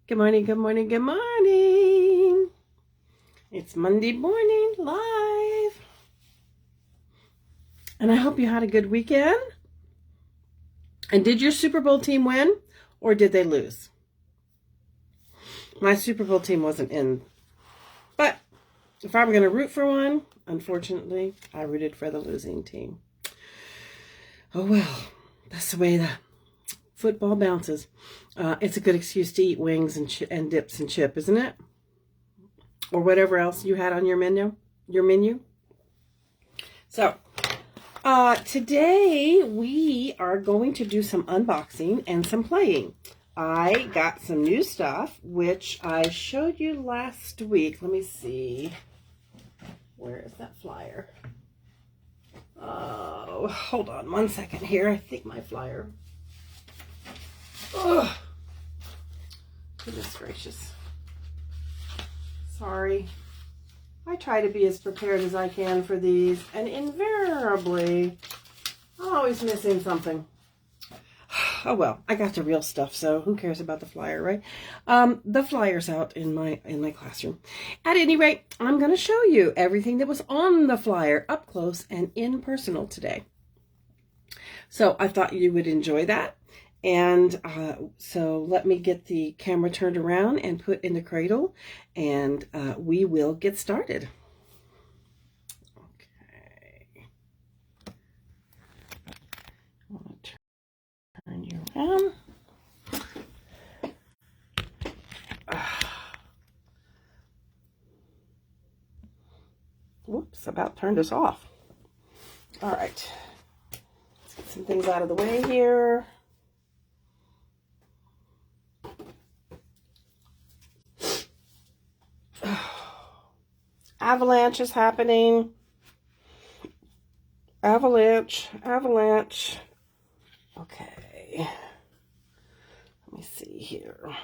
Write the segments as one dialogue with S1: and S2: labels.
S1: Good morning, good morning, good morning. It's Monday morning live. And I hope you had a good weekend. And did your Super Bowl team win or did they lose? My Super Bowl team wasn't in. But if I'm going to root for one, unfortunately, I rooted for the losing team. Oh well, that's the way the football bounces. It's a good excuse to eat wings and dips and chip, isn't it? Or whatever else you had on your menu. So, today we are going to do some unboxing and some playing. I got some new stuff, which I showed you last week. Let me see. Where is that flyer? Oh, hold on one second here. I think my flyer. Oh, goodness gracious. Sorry. I try to be as prepared as I can for these, and invariably, I'm always missing something. Oh well, I got the real stuff, so who cares about the flyer, right? The flyer's out in my classroom. At any rate, I'm going to show you everything that was on the flyer up close and in personal today. So I thought you would enjoy that. And so let me get the camera turned around and put in the cradle, and we will get started. Okay. I want to turn you around. Whoops, about turned us off. All right. Let's get some things out of the way here. Avalanche is happening. Avalanche. Okay. Let me see here.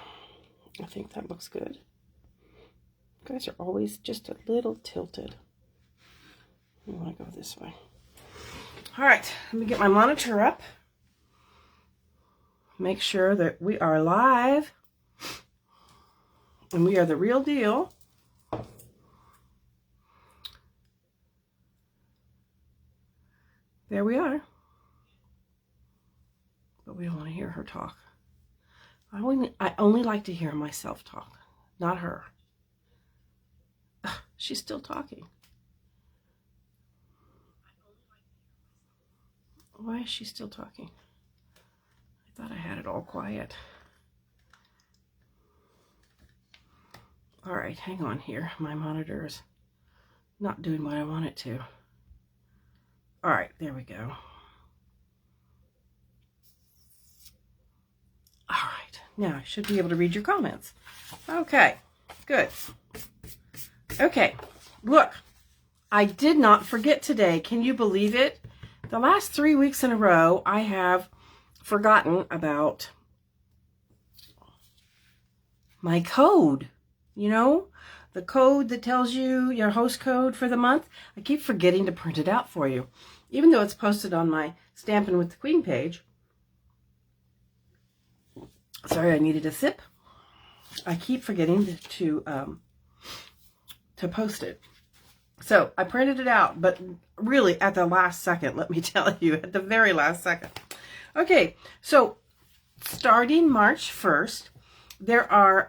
S1: I think that looks good. You guys are always just a little tilted. I want to go this way. All right, let me get my monitor up. Make sure that we are live. And we are the real deal. There we are. But we don't want to hear her talk. I only like to hear myself talk, not her. Ugh, she's still talking. Why is she still talking? I thought I had it all quiet. All right, hang on here. My monitor is not doing what I want it to. All right, there we go. All right, now I should be able to read your comments. Okay, good. Okay, look, I did not forget today. Can you believe it? The last 3 weeks in a row, I have forgotten about my code. You know, the code that tells you your host code for the month. I keep forgetting to print it out for you, even though it's posted on my Stampin' with the Queen page. Sorry, I needed a sip. I keep forgetting to post it. So I printed it out, but really at the last second, let me tell you, at the very last second. Okay, so starting March 1st, there are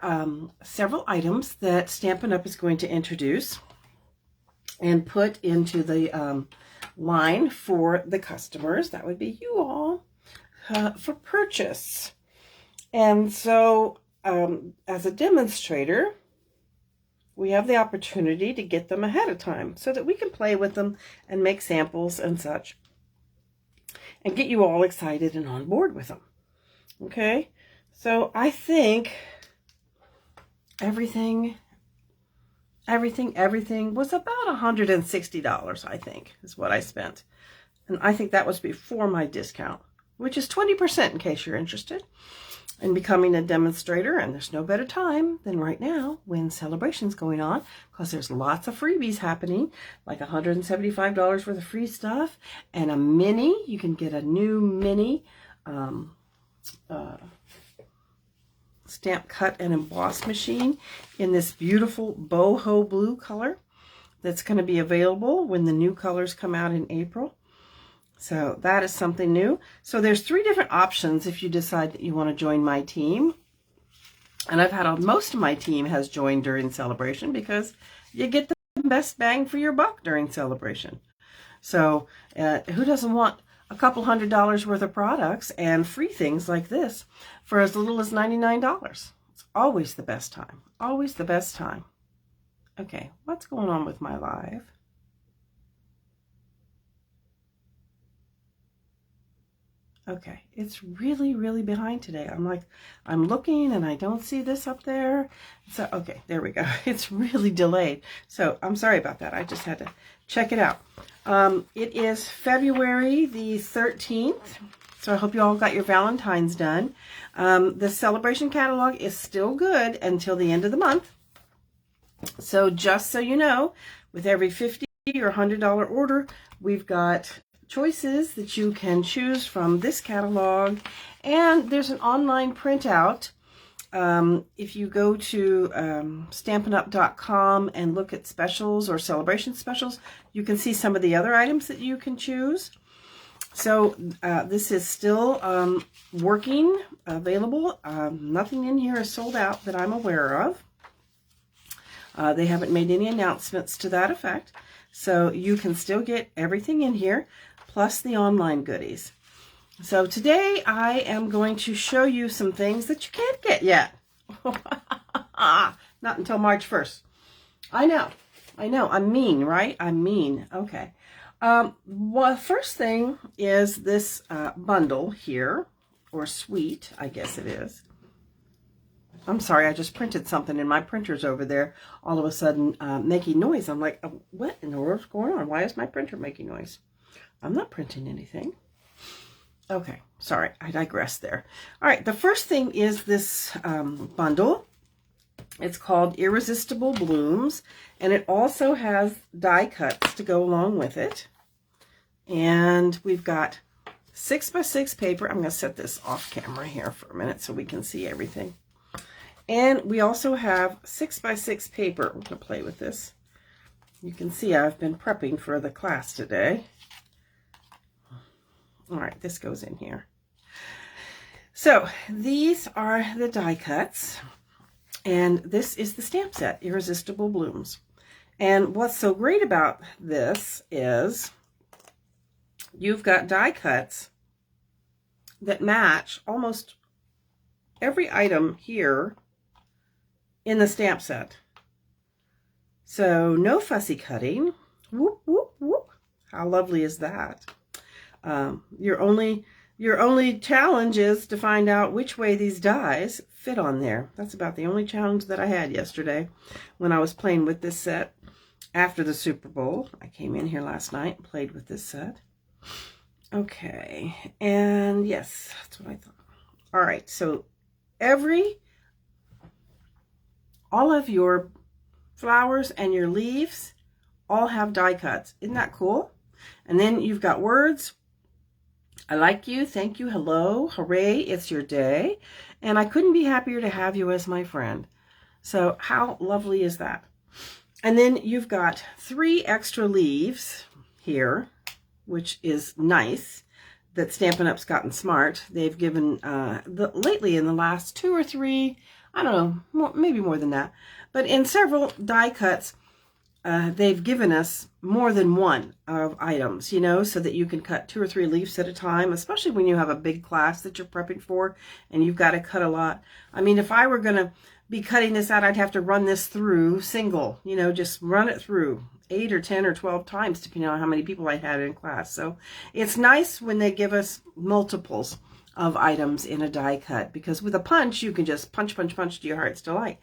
S1: several items that Stampin' Up! Is going to introduce and put into the line for the customers. That would be you all for purchase. And so as a demonstrator, we have the opportunity to get them ahead of time so that we can play with them and make samples and such and get you all excited and on board with them. Okay, so I think everything was about $160, I think, is what I spent. And I think that was before my discount, which is 20% in case you're interested in becoming a demonstrator. And there's no better time than right now when celebration's going on, because there's lots of freebies happening, like $175 worth of free stuff and a mini. You can get a new mini stamp cut and emboss machine in this beautiful boho blue color that's going to be available when the new colors come out in April. So that is something new. So there's 3 different options if you decide that you want to join my team. And I've had most of my team has joined during celebration because you get the best bang for your buck during celebration. So who doesn't want a couple $100 worth of products and free things like this for as little as $99? It's always the best time. Always the best time. Okay, what's going on with my live? Okay, it's really, really behind today. I'm looking and I don't see this up there. So, okay, there we go. It's really delayed. So, I'm sorry about that. I just had to check it out. It is February the 13th. So, I hope you all got your Valentine's done. The celebration catalog is still good until the end of the month. So, just so you know, with every $50 or $100 order, we've got choices that you can choose from this catalog, and there's an online printout. If you go to Stampin'UP.com and look at specials or celebration specials, you can see some of the other items that you can choose. So this is still working, available. Nothing in here is sold out that I'm aware of. They haven't made any announcements to that effect. So you can still get everything in here, plus the online goodies. So today I am going to show you some things that you can't get yet. Not until March 1st. I know, I'm mean, right? I'm mean. Okay. Well, first thing is this bundle here, or suite, I guess it is. I'm sorry, I just printed something and my printer's over there all of a sudden making noise. I'm like, what in the world's going on? Why is my printer making noise? I'm not printing anything. Okay, sorry, I digress there. All right, the first thing is this bundle. It's called Irresistible Blooms, and it also has die cuts to go along with it. And we've got 6x6 paper. I'm going to set this off camera here for a minute so we can see everything. And we also have 6x6 paper. We're going to play with this. You can see I've been prepping for the class today. All right, this goes in here. So these are the die cuts, and this is the stamp set, Irresistible Blooms. And what's so great about this is you've got die cuts that match almost every item here in the stamp set. So no fussy cutting. Whoop, whoop, whoop. How lovely is that? Your only challenge is to find out which way these dies fit on there. That's about the only challenge that I had yesterday when I was playing with this set after the Super Bowl. I came in here last night and played with this set. Okay, and yes, that's what I thought. All right, so all of your flowers and your leaves all have die cuts. Isn't that cool? And then you've got words. I like you, thank you, hello, hooray, it's your day, and I couldn't be happier to have you as my friend. So how lovely is that? And then you've got 3 extra leaves here, which is nice, that Stampin' Up's gotten smart. They've given, lately in the last 2 or 3, I don't know, maybe more than that, but in several die cuts, they've given us more than one of items, you know, so that you can cut 2 or 3 leaves at a time, especially when you have a big class that you're prepping for and you've got to cut a lot. I mean, if I were going to be cutting this out, I'd have to run this through single, you know, just run it through 8 or 10 or 12 times, depending on how many people I had in class. So it's nice when they give us multiples of items in a die cut, because with a punch, you can just punch, punch, punch to your heart's delight.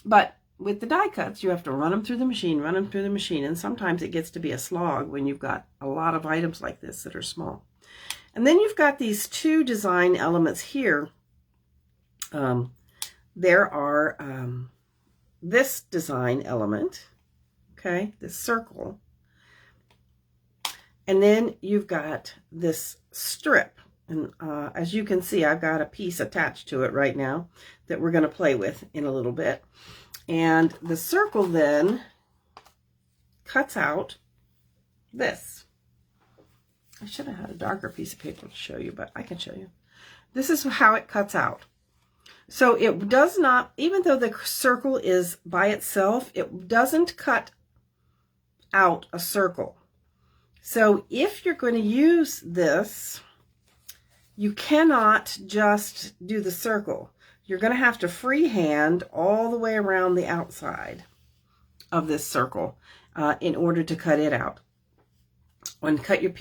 S1: But with the die cuts, you have to run them through the machine, and sometimes it gets to be a slog when you've got a lot of items like this that are small. And then you've got these 2 design elements here. There are this design element, okay, this circle, and then you've got this strip, And as you can see, I've got a piece attached to it right now that we're going to play with in a little bit. And the circle then cuts out this. I should have had a darker piece of paper to show you, but I can show you. This is how it cuts out. So it does not, even though the circle is by itself, it doesn't cut out a circle. So if you're going to use this, you cannot just do the circle. You're going to have to freehand all the way around the outside of this circle in order to cut it out. And cut your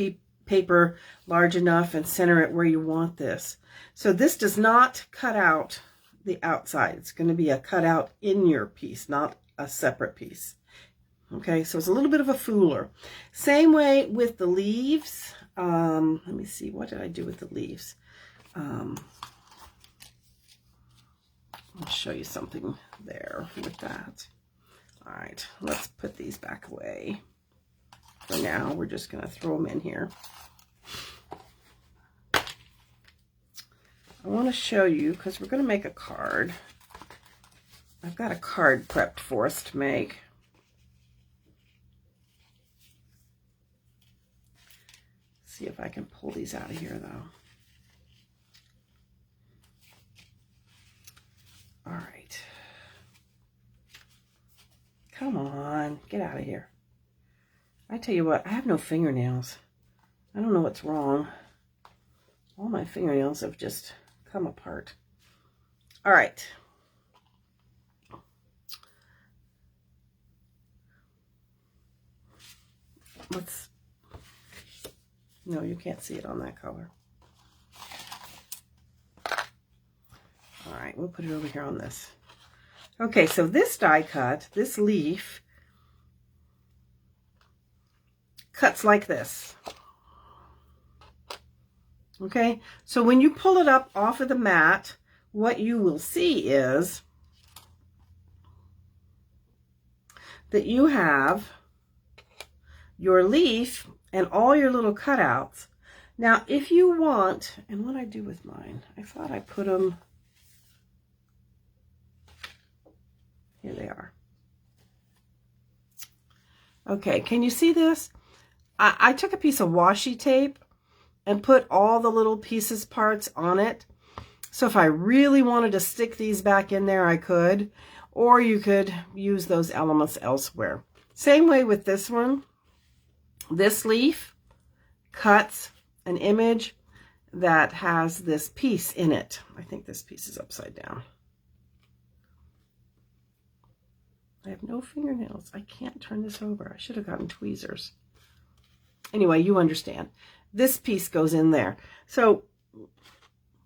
S1: paper large enough and center it where you want this. So this does not cut out the outside. It's going to be a cutout in your piece, not a separate piece. Okay, so it's a little bit of a fooler. Same way with the leaves. Let me see, what did I do with the leaves? I'll show you something there with that. All right, let's put these back away. For now, we're just going to throw them in here. I want to show you, because we're going to make a card. I've got a card prepped for us to make. See if I can pull these out of here, though. All right. Come on, get out of here. I tell you what, I have no fingernails. I don't know what's wrong. All my fingernails have just come apart. All right. No, you can't see it on that color. All right, we'll put it over here on this. Okay, so this die cut, this leaf, cuts like this. Okay, so when you pull it up off of the mat, what you will see is that you have your leaf and all your little cutouts. Now, if you want, and what I do with mine, I thought I put them, here they are. Okay, can you see this? I took a piece of washi tape and put all the little pieces parts on it. So if I really wanted to stick these back in there, I could, or you could use those elements elsewhere. Same way with this one. This leaf cuts an image that has this piece in it. I think this piece is upside down. I have no fingernails. I can't turn this over. I should have gotten tweezers. Anyway, you understand. This piece goes in there. So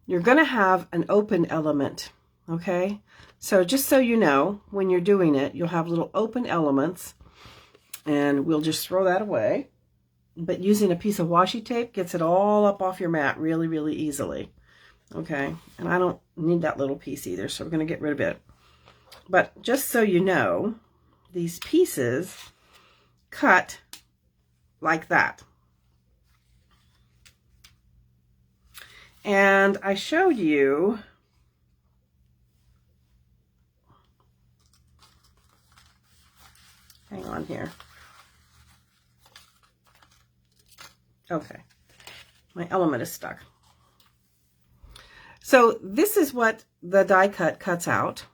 S1: you're going to have an open element, okay? So just so you know, when you're doing it, you'll have little open elements, and we'll just throw that away. But using a piece of washi tape gets it all up off your mat really, really easily, okay? And I don't need that little piece either, so we're going to get rid of it. But just so you know, these pieces cut like that. And I showed you hang on here. Okay, my element is stuck. So this is what the die cut cuts out.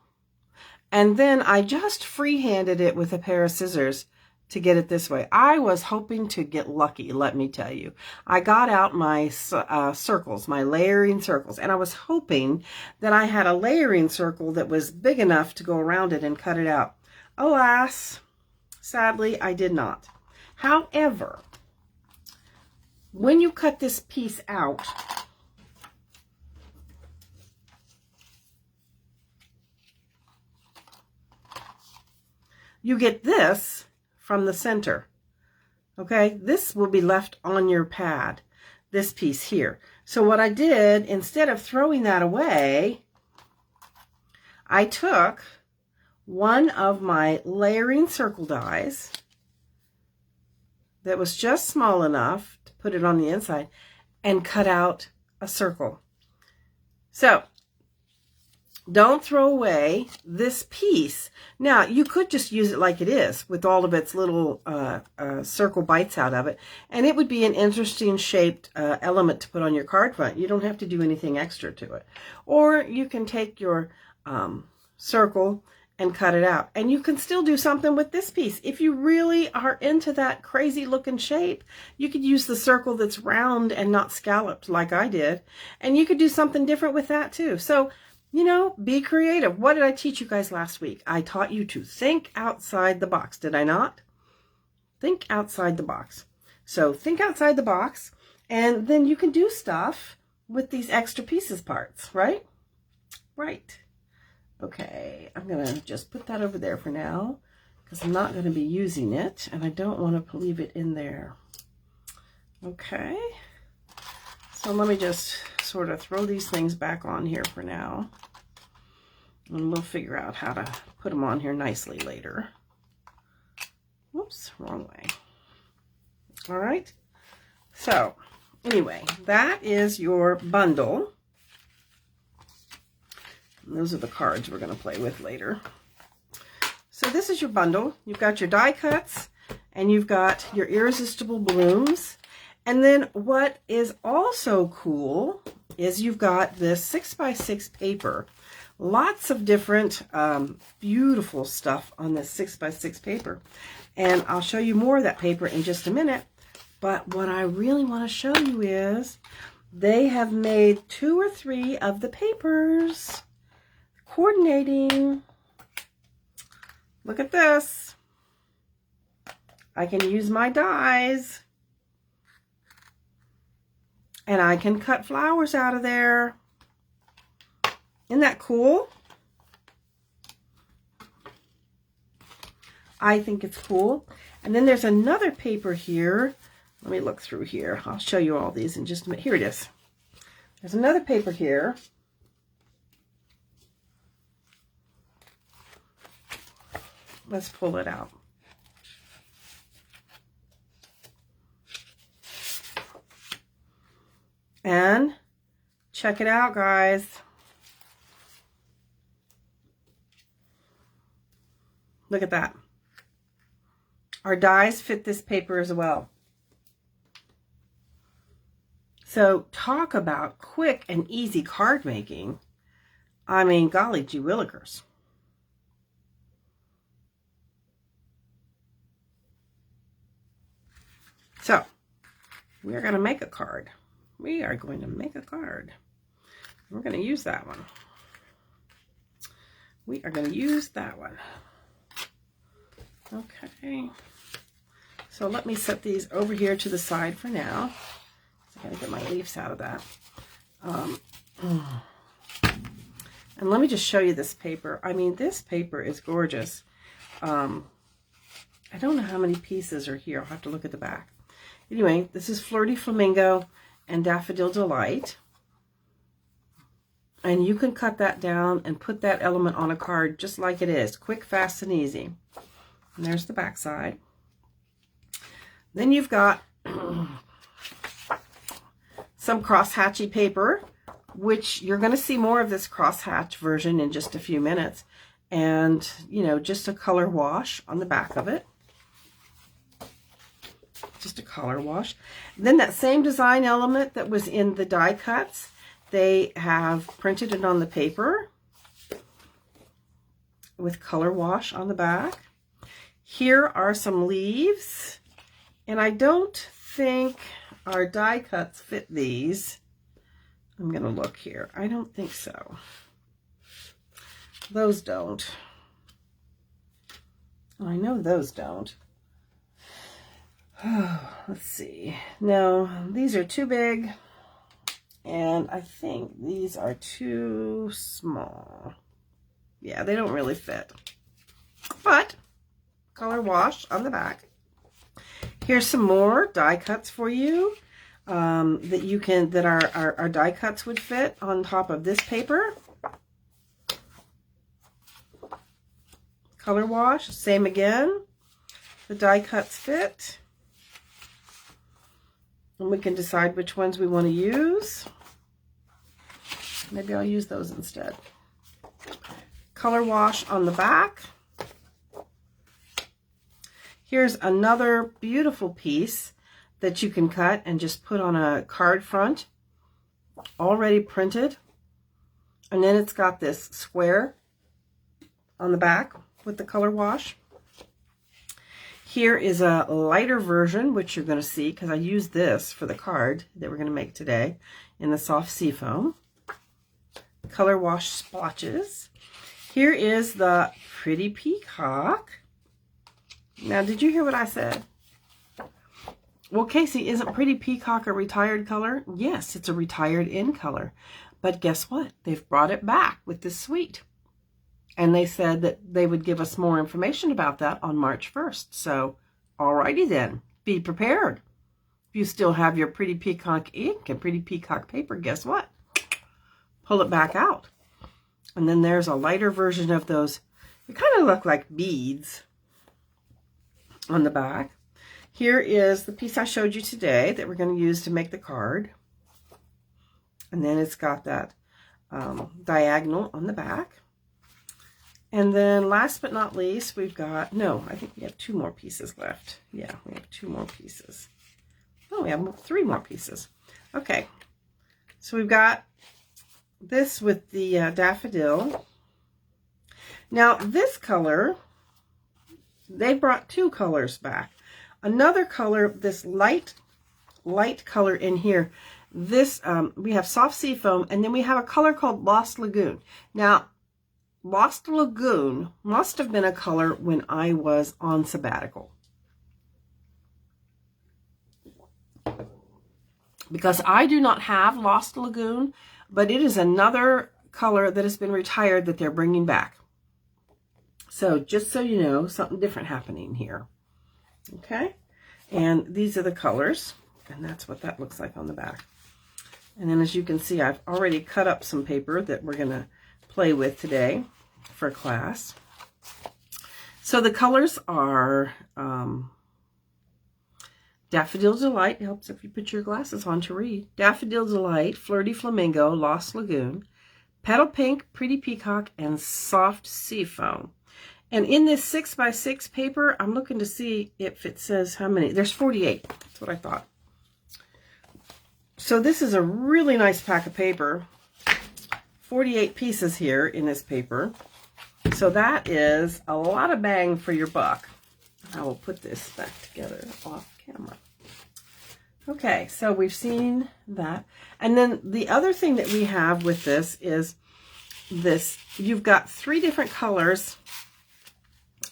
S1: And then I just freehanded it with a pair of scissors to get it this way. I was hoping to get lucky, let me tell you. I got out my circles, my layering circles, and I was hoping that I had a layering circle that was big enough to go around it and cut it out. Alas, sadly, I did not. However, when you cut this piece out, you get this from the center, okay? This will be left on your pad, this piece here. So what I did, instead of throwing that away, I took one of my layering circle dies that was just small enough to put it on the inside and cut out a circle. So don't throw away this piece. Now, you could just use it like it is with all of its little circle bites out of it, and it would be an interesting shaped element to put on your card front. You don't have to do anything extra to it. Or you can take your circle and cut it out, and you can still do something with this piece. If you really are into that crazy looking shape, you could use the circle that's round and not scalloped like I did, and you could do something different with that too. So, you know, be creative. What did I teach you guys last week? I taught you to think outside the box, did I not? Think outside the box. So think outside the box, and then you can do stuff with these extra pieces parts, right? Right. Okay, I'm going to just put that over there for now because I'm not going to be using it, and I don't want to leave it in there. Okay, so let me just sort of throw these things back on here for now, and we'll figure out how to put them on here nicely later. Whoops, wrong way. All right, so anyway, that is your bundle. Those are the cards we're going to play with later. So this is your bundle. You've got your die cuts, and you've got your Irresistible Blooms. And then what is also cool is you've got this 6x6 paper. Lots of different beautiful stuff on this 6x6 paper. And I'll show you more of that paper in just a minute. But what I really want to show you is they have made 2 or 3 of the papers coordinating. Look at this. I can use my dies, and I can cut flowers out of there. Isn't that cool? I think it's cool. And then there's another paper here. Let me look through here. I'll show you all these in just a minute. Here it is. There's another paper here. Let's pull it out. And check it out, guys. Look at that. Our dies fit this paper as well. So talk about quick and easy card making. I mean, golly gee willikers. So, we are going to make a card. We are going to make a card. We're going to use that one. We are going to use that one. Okay. So let me set these over here to the side for now. I got to get my leaves out of that. And let me just show you this paper. I mean, this paper is gorgeous. I don't know how many pieces are here. I'll have to look at the back. Anyway, this is Flirty Flamingo and Daffodil Delight. And you can cut that down and put that element on a card just like it is. Quick, fast, and easy. And there's the back side. Then you've got some crosshatchy paper, which you're going to see more of this crosshatch version in just a few minutes. And, you know, just a color wash on the back of it. Just a color wash. Then that same design element that was in the die cuts, they have printed it on the paper with color wash on the back. Here are some leaves, and I don't think our die cuts fit these. I'm going to look here. I don't think so. Those don't. I know those don't. Oh, let's see. No, these are too big, and I think these are too small. Yeah, they don't really fit. But color wash on the back. Here's some more die cuts for you that you can, that our die cuts would fit on top of this paper. Color wash, same again. The die cuts fit. And we can decide which ones we want to use. Maybe I'll use those instead. Color wash on the back. Here's another beautiful piece that you can cut and just put on a card front, already printed. And then it's got this square on the back with the color wash. Here is a lighter version, which you're going to see because I used this for the card that we're going to make today in the soft seafoam. Color wash splotches. Here is the Pretty Peacock. Now, did you hear what I said? Well, Casey, isn't Pretty Peacock a retired color? Yes, it's a retired in color. But guess what? They've brought it back with this suite. And they said that they would give us more information about that on March 1st. So, alrighty then. Be prepared. If you still have your Pretty Peacock ink and Pretty Peacock paper, guess what? Pull it back out. And then there's a lighter version of those. They kind of look like beads on the back. Here is the piece I showed you today that we're going to use to make the card. And then it's got that diagonal on the back. And then last but not least, we've got, no, I think we have 2 more pieces left. Yeah, we have 2 more pieces. Oh, we have 3 more pieces. Okay, so we've got this with the daffodil. Now, this color, they brought 2 colors back. Another color, this light color in here. This, we have soft seafoam, and then we have a color called Lost Lagoon. Now, Lost Lagoon must have been a color when I was on sabbatical, because I do not have Lost Lagoon, but it is another color that has been retired that they're bringing back. So just so you know, something different happening here. Okay, and these are the colors, and that's what that looks like on the back. And then as you can see, I've already cut up some paper that we're going to play with today for class. So the colors are Daffodil Delight. It helps if you put your glasses on to read. Daffodil Delight, Flirty Flamingo, Lost Lagoon, Petal Pink, Pretty Peacock, and Soft Seafoam. And in this 6x6 paper, I'm looking to see if it says how many. There's 48. That's what I thought. So this is a really nice pack of paper. 48 pieces here in this paper. So that is a lot of bang for your buck. I will put this back together off camera. Okay, so we've seen that. And then the other thing that we have with this is this. You've got 3 different colors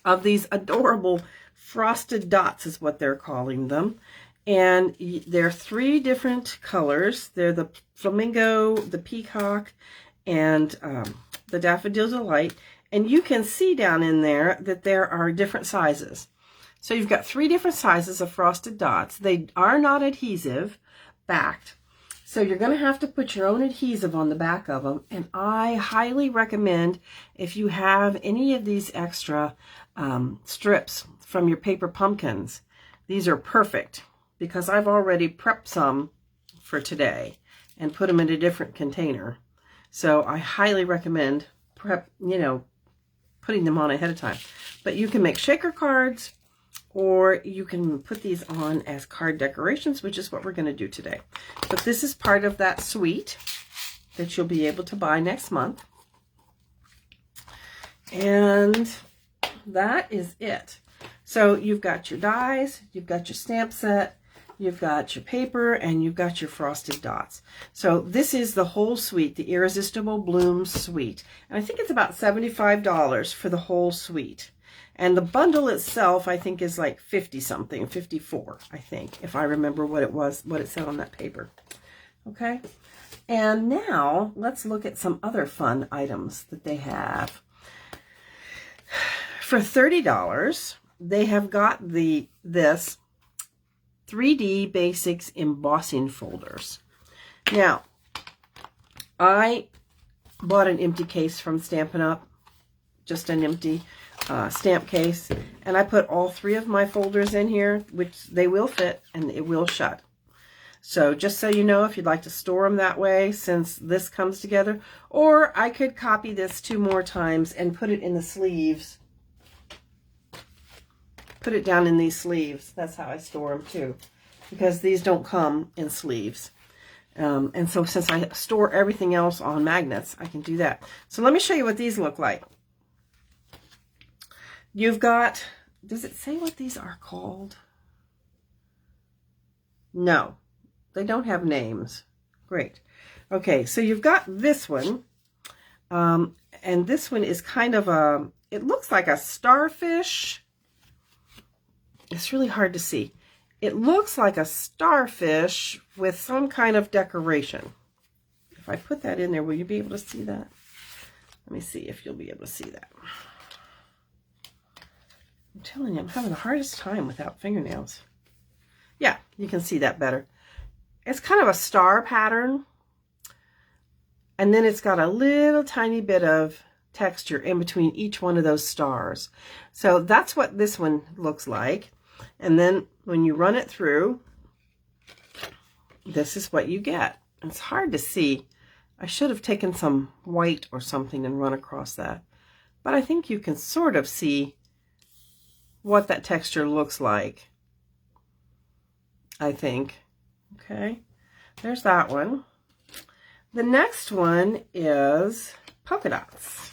S1: of these adorable frosted dots is what they're calling them. And they're 3 different colors. They're the flamingo, the peacock, and the Daffodil Delight. And you can see down in there that there are different sizes. So you've got 3 different sizes of frosted dots. They are not adhesive backed. So you're going to have to put your own adhesive on the back of them. And I highly recommend, if you have any of these extra strips from your paper pumpkins, these are perfect, because I've already prepped some for today and put them in a different container. So I highly recommend putting them on ahead of time. But you can make shaker cards, or you can put these on as card decorations, which is what we're going to do today. But this is part of that suite that you'll be able to buy next month. And that is it. So you've got your dies, you've got your stamp set, you've got your paper, and you've got your frosted dots. So this is the whole suite, the Irresistible Blooms suite. And I think it's about $75 for the whole suite. And the bundle itself, I think, is like 50-something, 54, I think, if I remember what it was, what it said on that paper. Okay? And now, let's look at some other fun items that they have. For $30, they have got this 3D Basics Embossing Folders. Now, I bought an empty case from Stampin'UP, just an empty stamp case, and I put all 3 of my folders in here, which they will fit and it will shut. So just so you know, if you'd like to store them that way, since this comes together, or I could copy this 2 more times and put it in the sleeves. Put it down in these sleeves. That's how I store them too, because these don't come in sleeves. And so since I store everything else on magnets, I can do that. So let me show you what these look like. You've got, does it say what these are called? No, they don't have names. Great. Okay, so you've got this one. And this one is kind of a, it looks like a starfish. It's really hard to see. It looks like a starfish with some kind of decoration. If I put that in there, will you be able to see that? Let me see if you'll be able to see that. I'm telling you, I'm having the hardest time without fingernails. Yeah, you can see that better. It's kind of a star pattern. And then it's got a little tiny bit of texture in between each one of those stars. So that's what this one looks like. And then when you run it through, this is what you get. It's hard to see. I should have taken some white or something and run across that. But I think you can sort of see what that texture looks like. I think. Okay, there's that one. The next one is polka dots.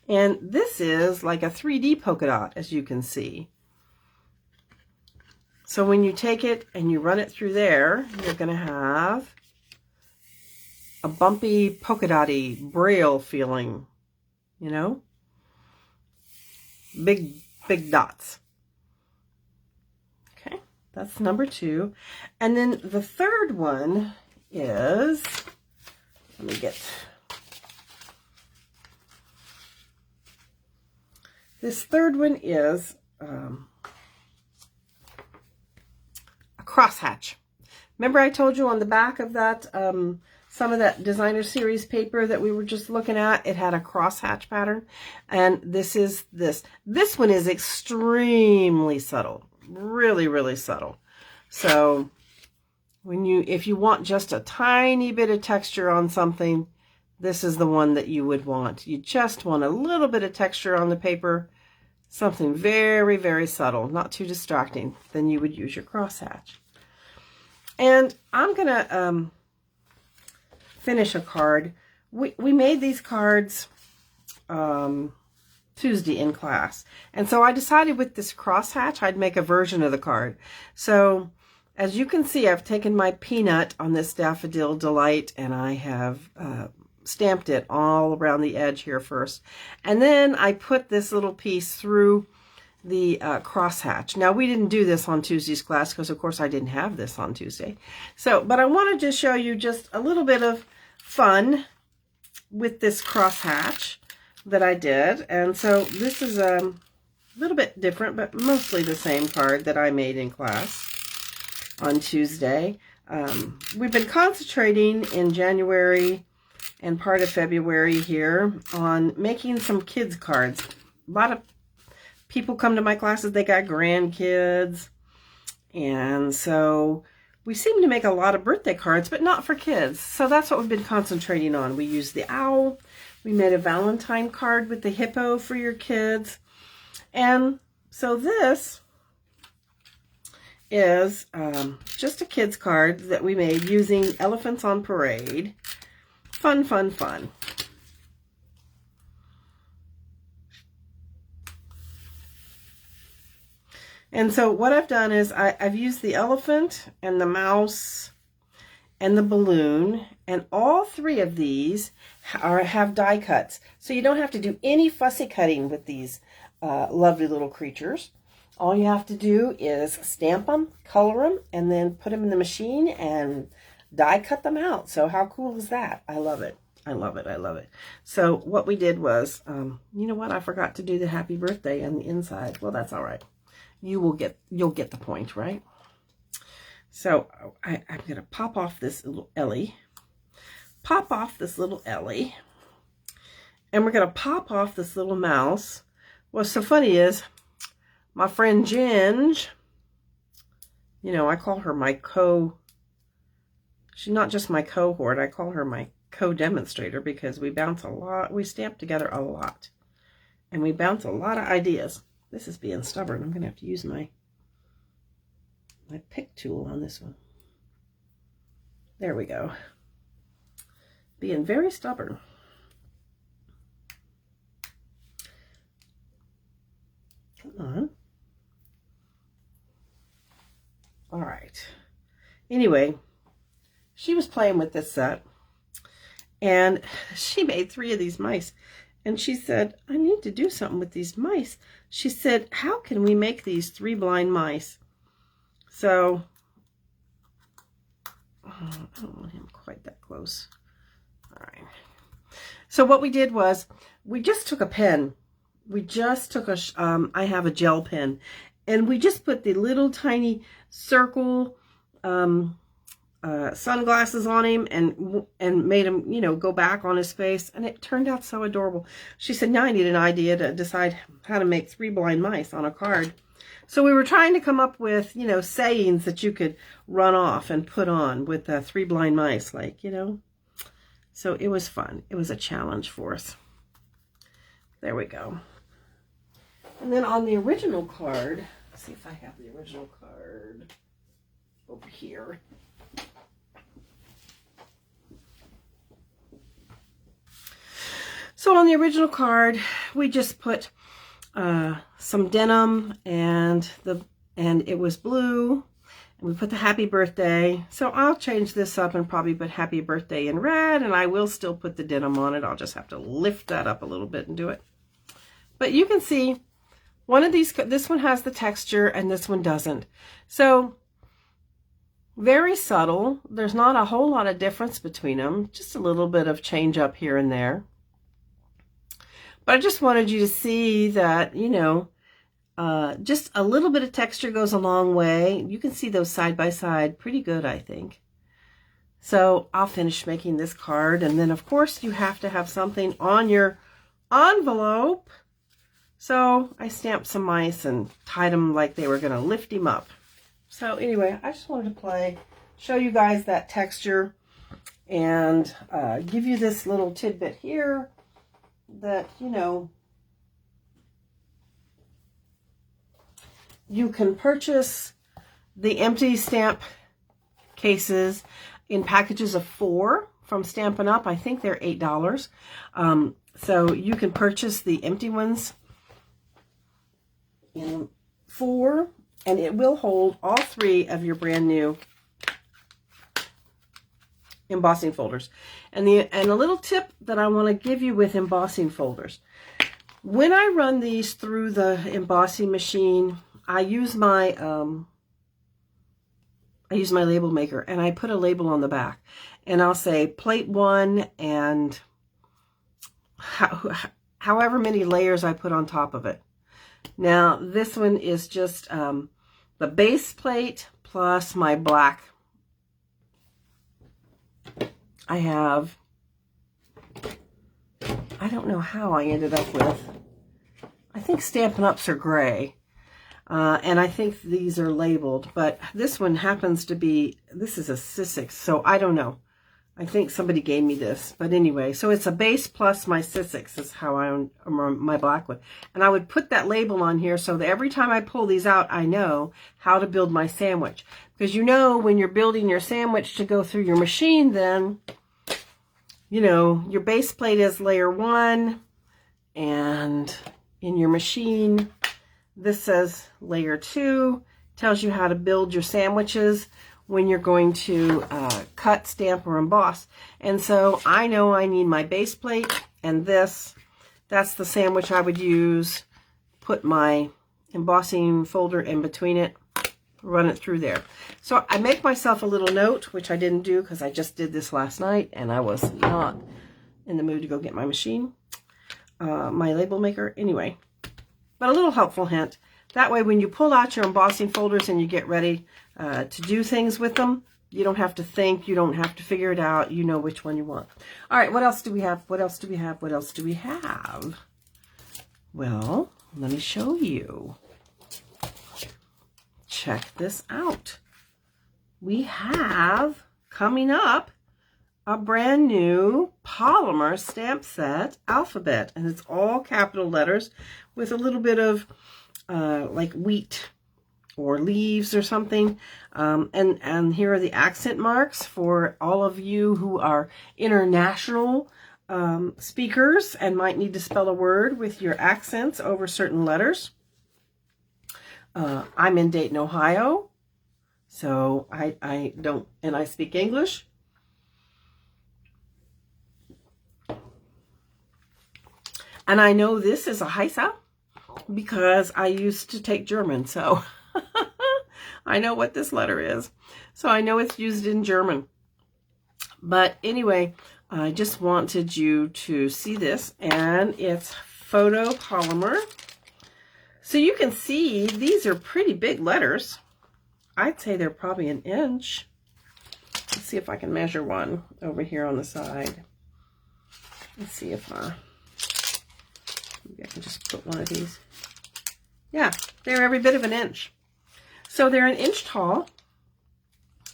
S1: And this is like a 3D polka dot, as you can see. So when you take it and you run it through there, you're going to have a bumpy, polka dotty braille feeling, you know? Big, big dots. Okay, that's number 2. And then the third one is, let me get, this third one is a crosshatch. Remember I told you on the back of that, some of that designer series paper that we were just looking at, it had a crosshatch pattern. And this is this. This one is extremely subtle. Really, really subtle. So if you want just a tiny bit of texture on something, this is the one that you would want. You just want a little bit of texture on the paper, something very, very subtle, not too distracting. Then you would use your crosshatch. And I'm going to finish a card. We made these cards Tuesday in class. And so I decided with this crosshatch, I'd make a version of the card. So as you can see, I've taken my peanut on this Daffodil Delight and I have stamped it all around the edge here first. And then I put this little piece through the crosshatch. Now, we didn't do this on Tuesday's class because, of course, I didn't have this on Tuesday. So, but I wanted to show you just a little bit of fun with this crosshatch that I did. And so this is a little bit different, but mostly the same card that I made in class on Tuesday. We've been concentrating in January and part of February here on making some kids cards. A lot of people come to my classes, they got grandkids, and so we seem to make a lot of birthday cards, but not for kids. So that's what we've been concentrating on. We used the owl, we made a Valentine card with the hippo for your kids, and so this is just a kids card that we made using Elephants on Parade. Fun, fun, fun. And so what I've done is I've used the elephant and the mouse and the balloon, and all 3 of these have die cuts. So you don't have to do any fussy cutting with these lovely little creatures. All you have to do is stamp them, color them, and then put them in the machine and die cut them out. So how cool is that? I love it. I love it. I love it. So what we did was, you know what? I forgot to do the happy birthday on the inside. Well, that's all right. You'll get the point, right? So I'm going to pop off this little Ellie. Pop off this little Ellie. And we're going to pop off this little mouse. What's so funny is my friend Ginge You know, I call her my she's not just my cohort, I call her my co-demonstrator because we bounce a lot, we stamp together a lot. And we bounce a lot of ideas. This is being stubborn. I'm going to have to use my pick tool on this one. There we go. Being very stubborn. Come on. All right. Anyway, she was playing with this set, and she made 3 of these mice. And she said, I need to do something with these mice. She said, how can we make these 3 blind mice? So, I don't want him quite that close. All right. So what we did was, we just took a pen. We just took I have a gel pen. And we just put the little tiny circle sunglasses on him and made him, you know, go back on his face. And it turned out so adorable. She said, now I need an idea to decide how to make 3 blind mice on a card. So we were trying to come up with, you know, sayings that you could run off and put on with 3 blind mice, like, you know. So it was fun. It was a challenge for us. There we go. And then on the original card, let's see if I have the original card over here. So on the original card, we just put some denim and it was blue, and we put the happy birthday. So I'll change this up and probably put happy birthday in red, and I will still put the denim on it. I'll just have to lift that up a little bit and do it. But you can see one of these, this one has the texture and this one doesn't. So very subtle. There's not a whole lot of difference between them, just a little bit of change up here and there. But I just wanted you to see that, you know, just a little bit of texture goes a long way. You can see those side by side pretty good, I think. So I'll finish making this card. And then, of course, you have to have something on your envelope. So I stamped some mice and tied them like they were going to lift him up. So anyway, I just wanted to show you guys that texture and give you this little tidbit here. That, you know, you can purchase the empty stamp cases in packages of 4 from Stampin'UP. I think they're $8. So you can purchase the empty ones in 4, and it will hold all 3 of your brand new embossing folders. And a little tip that I want to give you with embossing folders. When I run these through the embossing machine, I use my label maker, and I put a label on the back, and I'll say plate 1 and however many layers I put on top of it. Now this one is just the base plate plus my black. I have, I don't know how I ended up with, I think Stampin' Ups are gray, and I think these are labeled, but this one happens to be, this is a Sissic, so I don't know. I think somebody gave me this, but anyway, so it's a base plus my Sissics is how I own my black one. And I would put that label on here so that every time I pull these out, I know how to build my sandwich. Because you know, when you're building your sandwich to go through your machine, then, you know, your base plate is layer 1, and in your machine, this says layer 2, tells you how to build your sandwiches when you're going to cut, stamp, or emboss. And so I know I need my base plate, and that's the sandwich I would use. Put my embossing folder in between it, run it through there. So I make myself a little note, which I didn't do because I just did this last night, and I was not in the mood to go get my machine, my label maker. Anyway, but a little helpful hint. That way, when you pull out your embossing folders and you get ready to do things with them, you don't have to think, you don't have to figure it out, you know which one you want. All right, what else do we have? What else do we have? What else do we have? Well, let me show you. Check this out. we have coming up a brand new polymer stamp set, Alphabet, and it's all capital letters with a little bit of like wheat or leaves or something. And here are the accent marks for all of you who are international speakers and might need to spell a word with your accents over certain letters. I'm in Dayton, Ohio, so I don't, and I speak English. And I know this is a Heise because I used to take German, so I know what this letter is. So I know it's used in German. But anyway, I just wanted you to see this, and it's photopolymer. So you can see these are pretty big letters. I'd say they're probably an inch. Let's see if I can measure one over here on the side. Let's see if maybe I can just put one of these. Yeah, they're every bit of an inch. So they're an inch tall,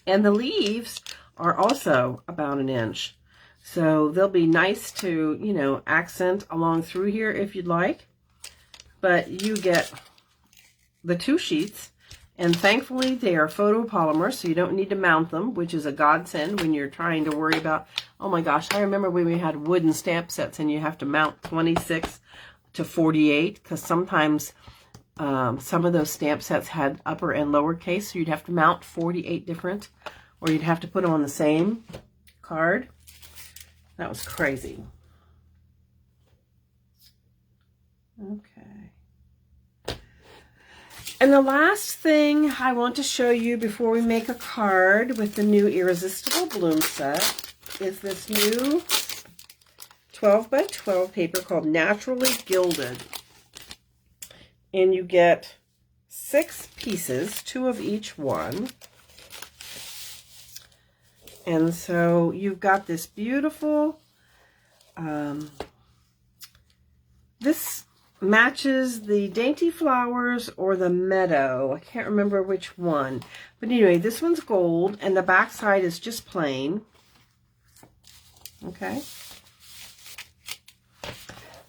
S1: and the leaves are also about an inch. So they'll be nice to, you know, accent along through here if you'd like. But you get the 2 sheets, and thankfully they are photopolymer, so you don't need to mount them, which is a godsend when you're trying to worry about, oh my gosh, I remember when we had wooden stamp sets and you have to mount 26 to 48, because sometimes some of those stamp sets had upper and lower case, so you'd have to mount 48 different, or you'd have to put them on the same card. That was crazy. Okay. And the last thing I want to show you before we make a card with the new Irresistible Bloom set is this new 12 by 12 paper called Naturally Gilded. And you get 6 pieces, 2 of each one. And so you've got this beautiful, this matches the Dainty Flowers or the Meadow. I can't remember which one. But anyway, this one's gold and the back side is just plain. Okay.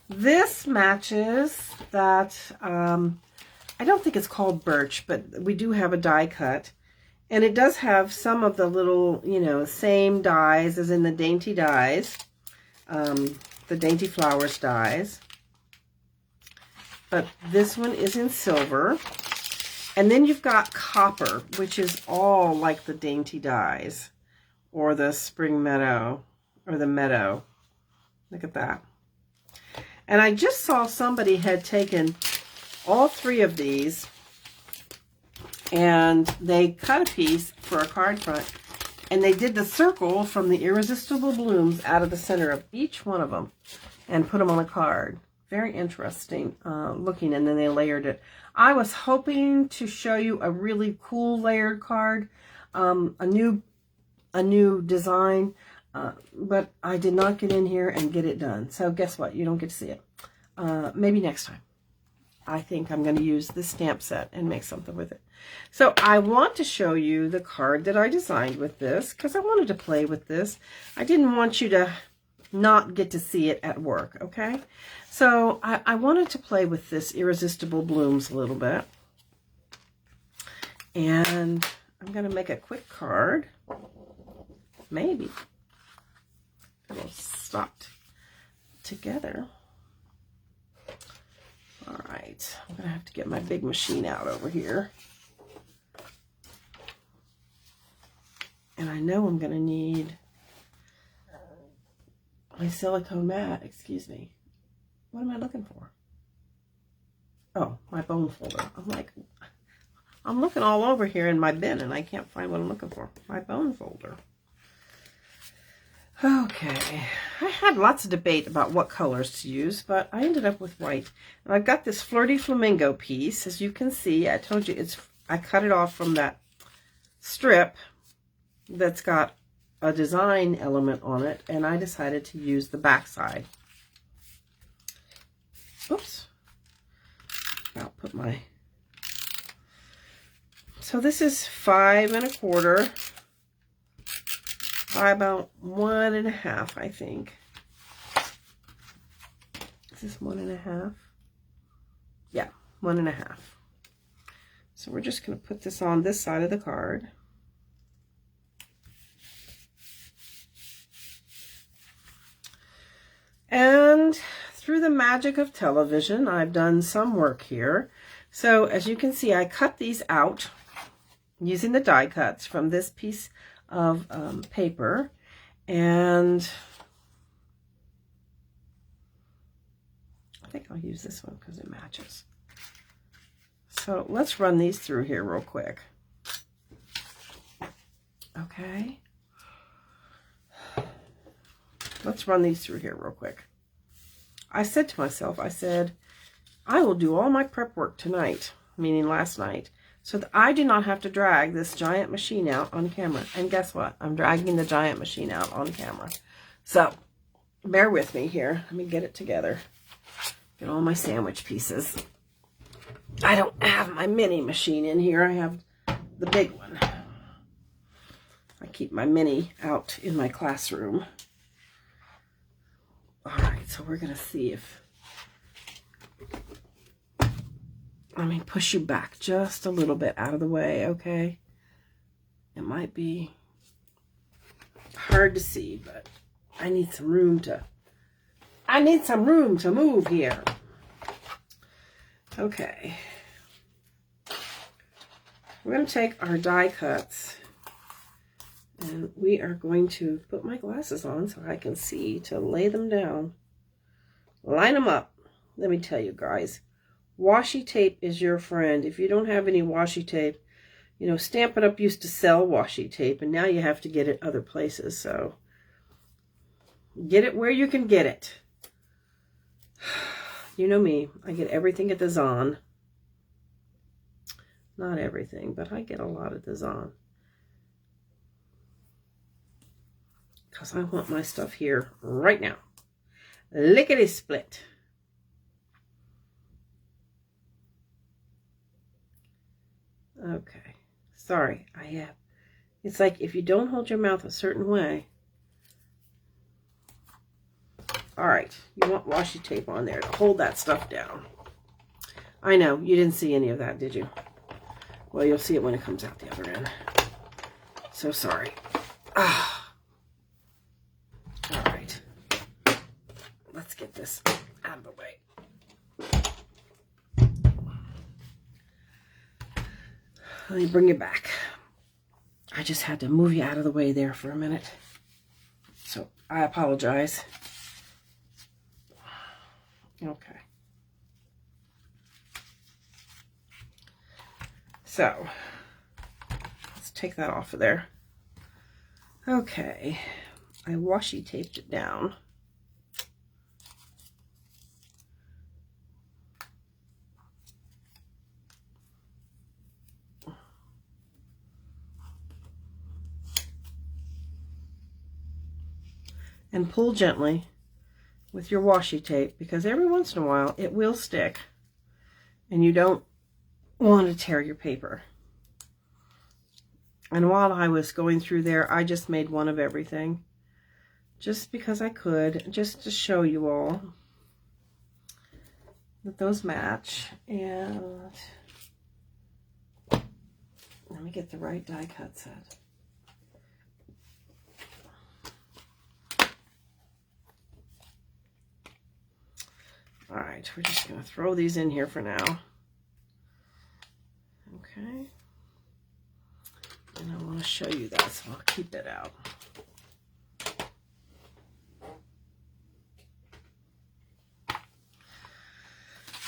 S1: This matches that, I don't think it's called birch, but we do have a die cut. And it does have some of the little, you know, same dies as in the Dainty dies, the Dainty Flowers dies. But this one is in silver. And then you've got copper, which is all like the Dainty dies, or the Spring Meadow, or the Meadow. Look at that. And I just saw somebody had taken all 3 of these and they cut a piece for a card front, and they did the circle from the Irresistible Blooms out of the center of each one of them and put them on a card. Very interesting looking, and then they layered it. I was hoping to show you a really cool layered card, a new design, but I did not get in here and get it done. So guess what? You don't get to see it. Maybe next time. I think I'm going to use this stamp set and make something with it. So I want to show you the card that I designed with this because I wanted to play with this. I didn't want you to not get to see it at work, okay? So I wanted to play with this Irresistible Blooms a little bit. And I'm going to make a quick card. Maybe. It'll stop together. All right, I'm going to have to get my big machine out over here. And I know I'm going to need my silicone mat, excuse me. What am I looking for? Oh, my bone folder. I'm looking all over here in my bin and I can't find what I'm looking for. My bone folder. Okay, I had lots of debate about what colors to use, but I ended up with white. And I've got this Flirty Flamingo piece. As you can see, I told you I cut it off from that strip that's got a design element on it, and I decided to use the back side. Oops. I'll put my... So this is 5 1/4 by about 1.5, I think. Is this 1.5? Yeah, 1.5. So we're just going to put this on this side of the card. And through the magic of television, I've done some work here. So as you can see, I cut these out using the die cuts from this piece of paper. And I think I'll use this one because it matches. So let's run these through here real quick. Okay. Let's run these through here real quick. I said to myself, I said, I will do all my prep work tonight, meaning last night, so that I do not have to drag this giant machine out on camera. And guess what? I'm dragging the giant machine out on camera. So bear with me here. Let me get it together. Get all my sandwich pieces. I don't have my mini machine in here. I have the big one. I keep my mini out in my classroom. All right, so we're going to see if... Let me push you back just a little bit out of the way, okay? It might be hard to see, but I need some room to... move here. Okay. We're going to take our die cuts and we are going to put my glasses on so I can see to lay them down. Line them up. Let me tell you guys, washi tape is your friend. If you don't have any washi tape, you know, Stampin' Up! Used to sell washi tape and now you have to get it other places. So get it where you can get it. You know me, I get everything at the Zon. Not everything, but I get a lot at the Zon. Because I want my stuff here right now. Lickety split. Okay. Sorry, I have. It's like if you don't hold your mouth a certain way. All right, you want washi tape on there to hold that stuff down. I know, you didn't see any of that, did you? Well, you'll see it when it comes out the other end. So sorry. Ah. All right. Let's get this out of the way. Let me bring you back. I just had to move you out of the way there for a minute. So I apologize. Okay. So, let's take that off of there. Okay. I washi taped it down. And pull gently with your washi tape, because every once in a while it will stick and you don't want to tear your paper. And while I was going through there, I just made one of everything just because I could, just to show you all that those match. And let me get the right die cut set. All right, we're just going to throw these in here for now. Okay. And I want to show you that, so I'll keep it out.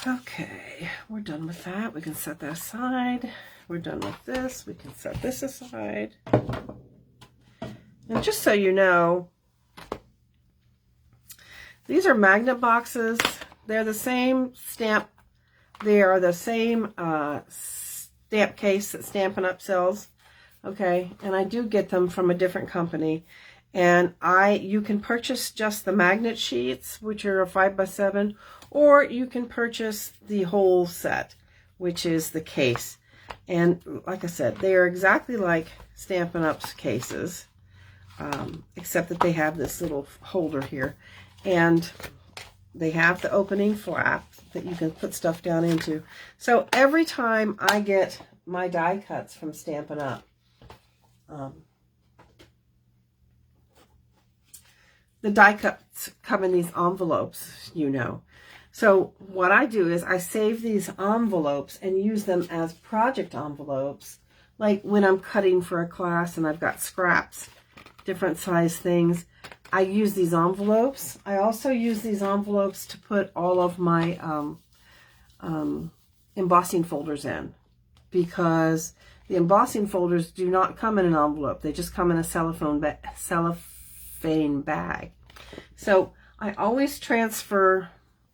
S1: Okay, we're done with that. We can set that aside. We're done with this. We can set this aside. And just so you know, these are magnet boxes. They're the same stamp. They are the same stamp case that Stampin' Up! Sells. Okay, and I do get them from a different company. And you can purchase just the magnet sheets, which are a 5x7, or you can purchase the whole set, which is the case. And like I said, they are exactly like Stampin' Up's cases. except that they have this little holder here. And they have the opening flap that you can put stuff down into. So every time I get my die cuts from Stampin' Up, the die cuts come in these envelopes, you know. So what I do is I save these envelopes and use them as project envelopes, like when I'm cutting for a class and I've got scraps, different size things. I use these envelopes. I also use these envelopes to put all of my embossing folders in, because the embossing folders do not come in an envelope. They just come in a cellophane bag. So I always transfer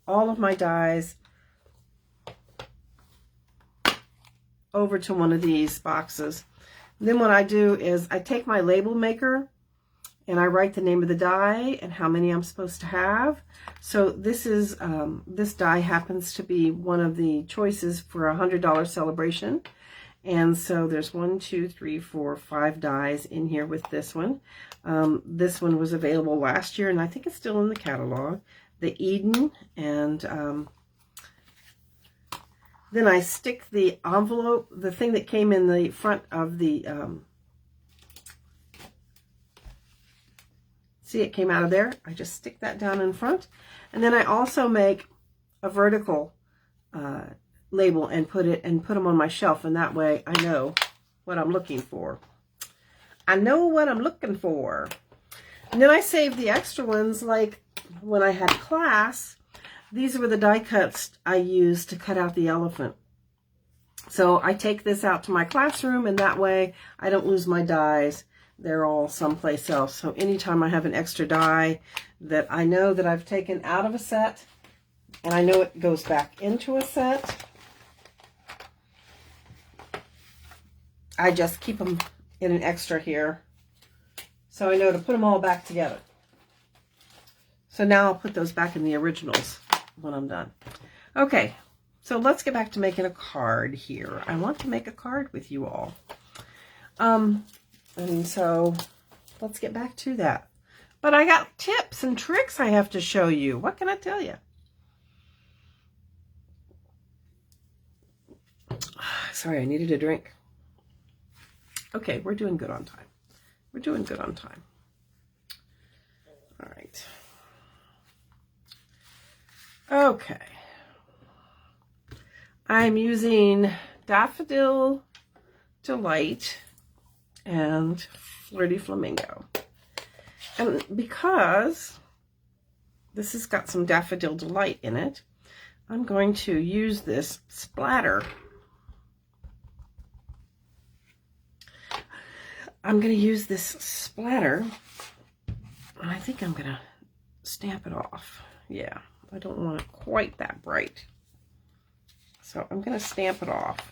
S1: all of my dies over to one of these boxes. And then what I do is I take my label maker and I write the name of the die and how many I'm supposed to have. So this is this die happens to be one of the choices for a $100 celebration. And so there's 1, 2, 3, 4, 5 dies in here with this one. This one was available last year, and I think it's still in the catalog. The Eden, and then I stick the envelope, the thing that came in the front of the, see, it came out of there. I just stick that down in front. And then I also make a vertical label and put them on my shelf, and that way I know what I'm looking for. I know what I'm looking for. And then I save the extra ones, like when I had class, these were the die cuts I used to cut out the elephant. So I take this out to my classroom, and that way I don't lose my dies. They're all someplace else. So anytime I have an extra die that I know that I've taken out of a set, and I know it goes back into a set, I just keep them in an extra here, so I know to put them all back together. So now I'll put those back in the originals when I'm done. Okay, so let's get back to making a card here. I want to make a card with you all. And so let's get back to that. But I got tips and tricks I have to show you. What can I tell you? Sorry, I needed a drink. Okay, we're doing good on time. We're doing good on time. All right. Okay. I'm using Daffodil Delight and Flirty Flamingo. And because this has got some Daffodil Delight in it, I'm going to use this splatter. I'm going to use this splatter, and I think I'm going to stamp it off. Yeah, I don't want it quite that bright. So I'm going to stamp it off.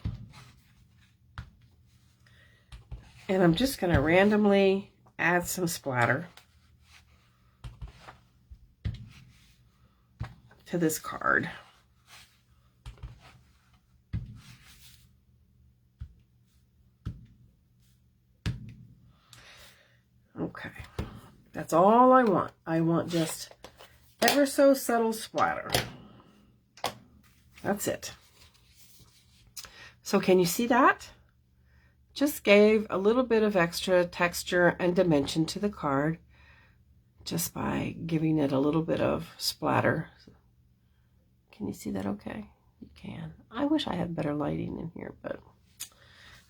S1: And I'm just going to randomly add some splatter to this card. Okay, that's all I want. I want just ever so subtle splatter. That's it. So can you see that? Just gave a little bit of extra texture and dimension to the card just by giving it a little bit of splatter. Can you see that okay? You can. I wish I had better lighting in here, but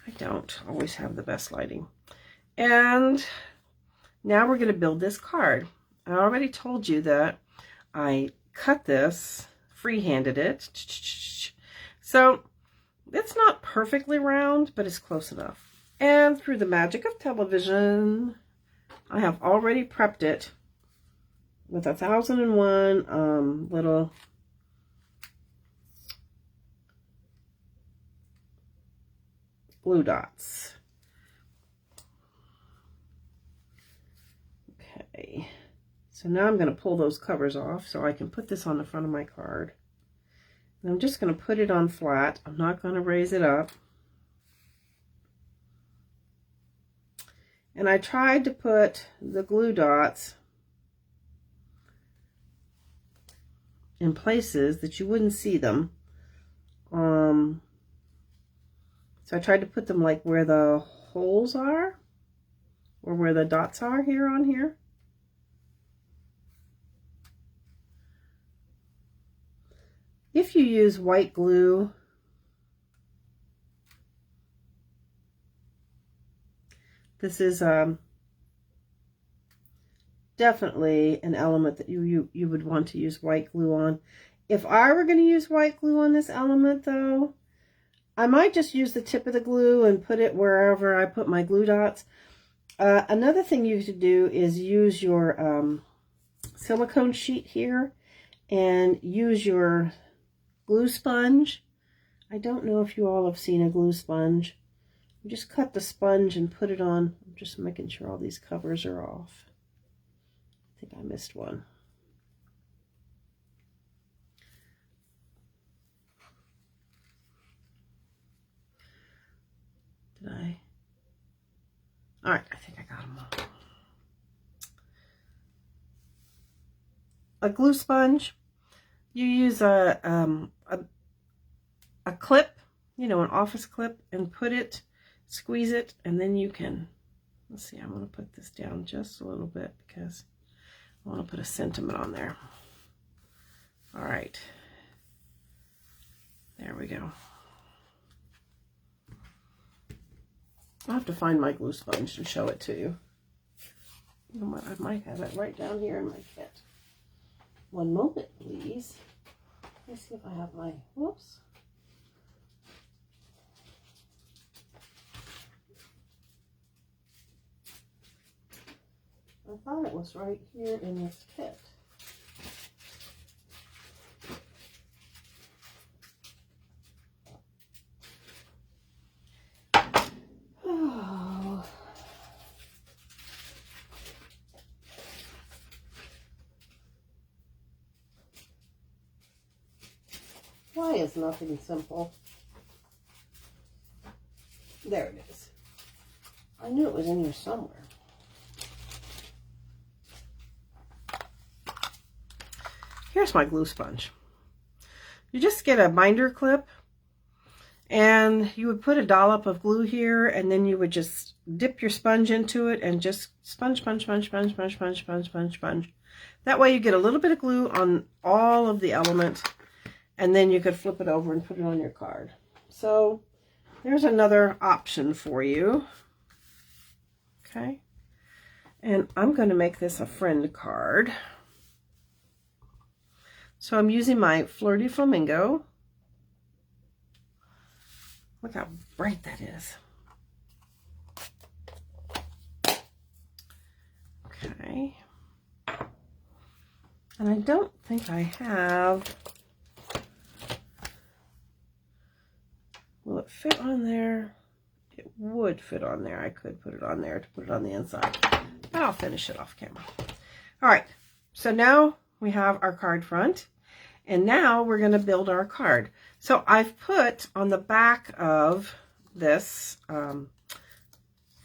S1: I don't always have the best lighting. And now we're going to build this card. I already told you that I cut this, freehanded it. So it's not perfectly round, but it's close enough. And through the magic of television, I have already prepped it with 1001 little glue dots. Okay, so now I'm going to pull those covers off so I can put this on the front of my card. And I'm just going to put it on flat. I'm not going to raise it up. And I tried to put the glue dots in places that you wouldn't see them. So I tried to put them like where the holes are, or where the dots are here on here. If you use white glue, this is definitely an element that you would want to use white glue on. If I were going to use white glue on this element though, I might just use the tip of the glue and put it wherever I put my glue dots. Another thing you could do is use your silicone sheet here and use your glue sponge. I don't know if you all have seen a glue sponge. You just cut the sponge and put it on. I'm just making sure all these covers are off. I think I missed one. Did I? All right, I think I got them all. A glue sponge. You use a clip, you know, an office clip, and put it, squeeze it, and then you can, let's see, I'm going to put this down just a little bit because I want to put a sentiment on there. All right. There we go. I'll have to find my glue sponge to show it to you. I might have it right down here in my kit. One moment, please. Let's see if I have my, whoops. I thought it was right here in this kit. Oh. Why is nothing simple? There it is. I knew it was in here somewhere. Here's my glue sponge. You just get a binder clip and you would put a dollop of glue here, and then you would just dip your sponge into it and just sponge. That way you get a little bit of glue on all of the element, and then you could flip it over and put it on your card. So there's another option for you. Okay. And I'm going to make this a friend card. So I'm using my Flirty Flamingo. Look how bright that is. Okay. And I don't think I have... Will it fit on there? It would fit on there. I could put it on there to put it on the inside. But I'll finish it off camera. All right. So now we have our card front. And now we're going to build our card. So I've put on the back of this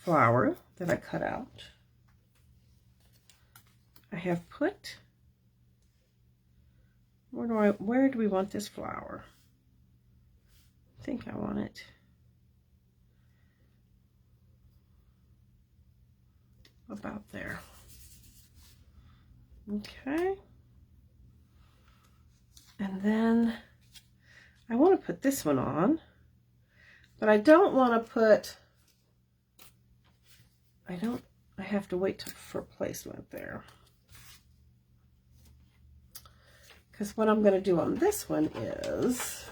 S1: flower that I cut out, I have put, where do we want this flower? I think I want it about there. Okay. And then I want to put this one on, but I don't want to put, I have to wait for placement there. Because what I'm going to do on this one is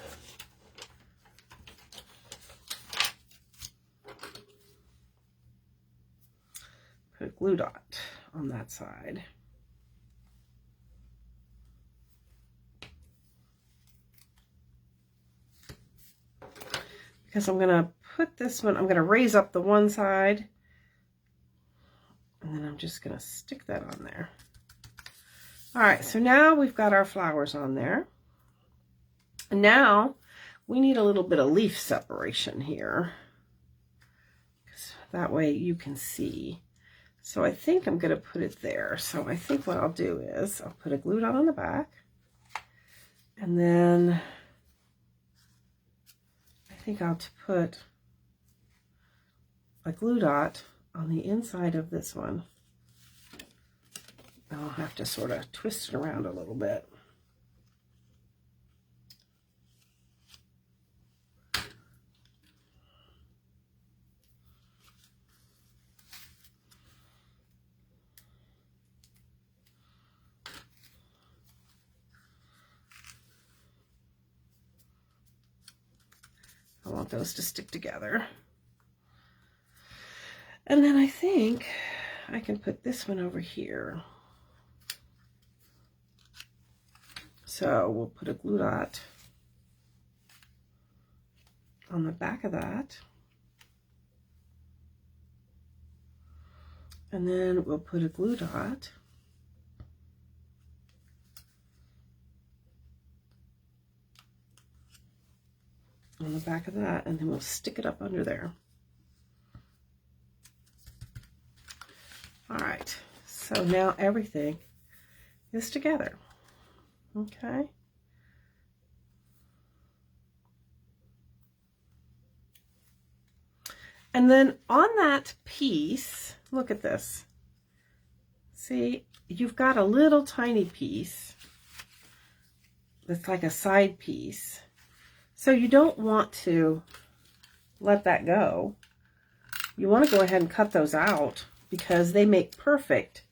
S1: put a glue dot on that side. Because I'm going to put this one, I'm going to raise up the one side, and then I'm just going to stick that on there. All right, so now we've got our flowers on there. And now we need a little bit of leaf separation here, because that way you can see. So I think I'm going to put it there. So I think what I'll do is I'll put a glue dot on the back. And then I think I'll put a glue dot on the inside of this one. I'll have to sort of twist it around a little bit. I want those to stick together. And then I think I can put this one over here. So we'll put a glue dot on the back of that. And then we'll put a glue dot on the back of that, and then we'll stick it up under there. All right, so now everything is together. Okay. And then on that piece, look at this. See, you've got a little tiny piece that's like a side piece. So you don't want to let that go. You want to go ahead and cut those out because they make perfect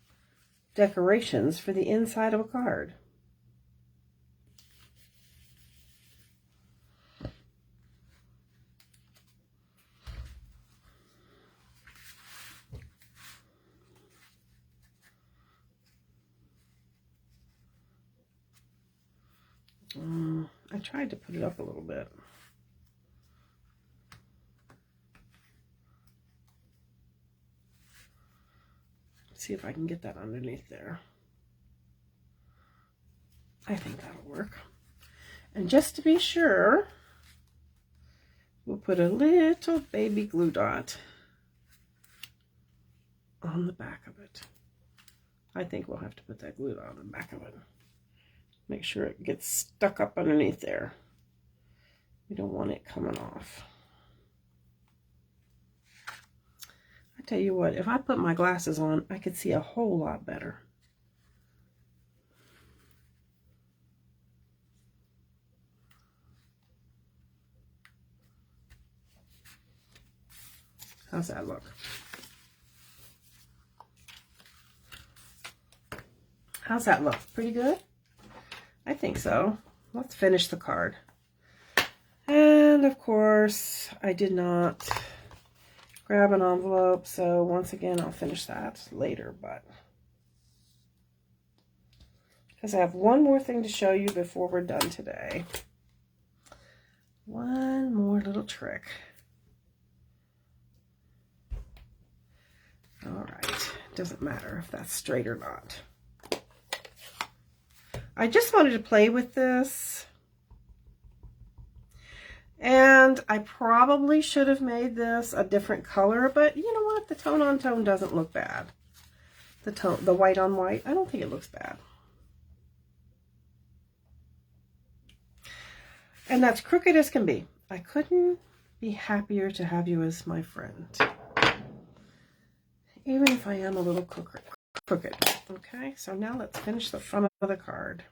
S1: decorations for the inside of a card. I tried to put it up a little bit. See if I can get that underneath there. I think that'll work. And just to be sure, we'll put a little baby glue dot on the back of it. I think we'll have to put that glue dot on the back of it. Make sure it gets stuck up underneath there. We don't want it coming off. I tell you what, if I put my glasses on, I could see a whole lot better. How's that look? How's that look? Pretty good? I think so. Let's finish the card. And of course, I did not grab an envelope, so once again, I'll finish that later, but because I have one more thing to show you before we're done today. One more little trick. All right, doesn't matter if that's straight or not. I just wanted to play with this, and I probably should have made this a different color, but you know what? The tone on tone doesn't look bad. The white on white, I don't think it looks bad. And that's crooked as can be. I couldn't be happier to have you as my friend, even if I am a little crooked. Okay, so now let's finish the front of the card.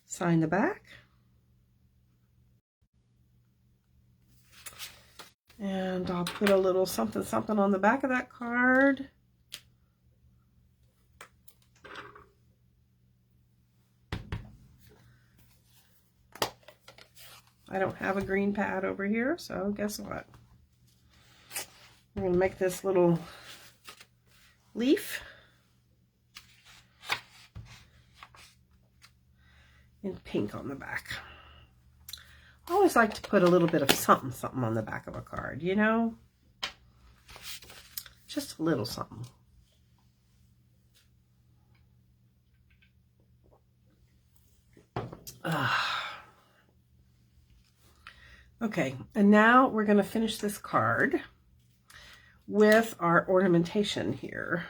S1: Sign the back. And I'll put a little something something on the back of that card. I don't have a green pad over here, so guess what? We're going to make this little leaf in pink on the back. I always like to put a little bit of something on the back of a card, you know? Just a little something. Okay, and now we're going to finish this card with our ornamentation here.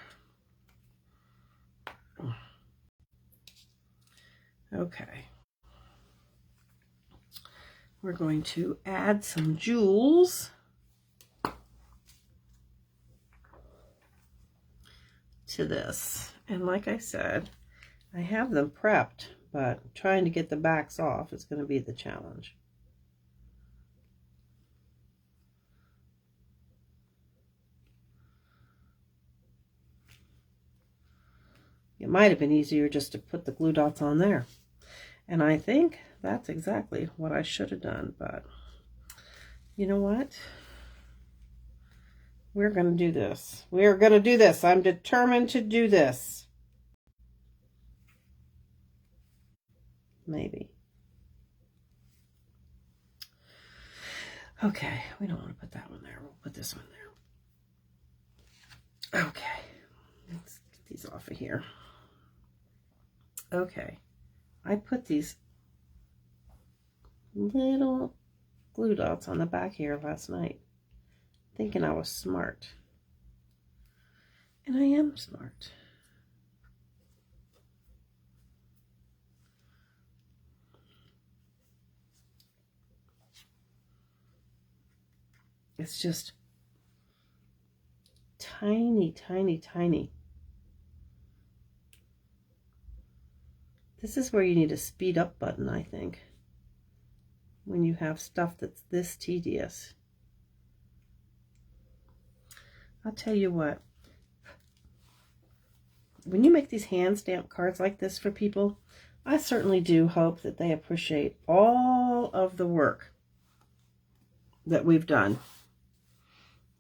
S1: Okay. We're going to add some jewels to this. And like I said, I have them prepped, but trying to get the backs off is going to be the challenge. It might have been easier just to put the glue dots on there. And I think that's exactly what I should have done, but you know what? We're going to do this. We're going to do this. I'm determined to do this. Maybe. Okay, we don't want to put that one there. We'll put this one there. Okay, let's get these off of here. Okay, I put these little glue dots on the back here last night, thinking I was smart. And I am smart. It's just tiny, tiny, tiny. This is where you need a speed up button, I think, when you have stuff that's this tedious. I'll tell you what, when you make these hand stamp cards like this for people, I certainly do hope that they appreciate all of the work that we've done,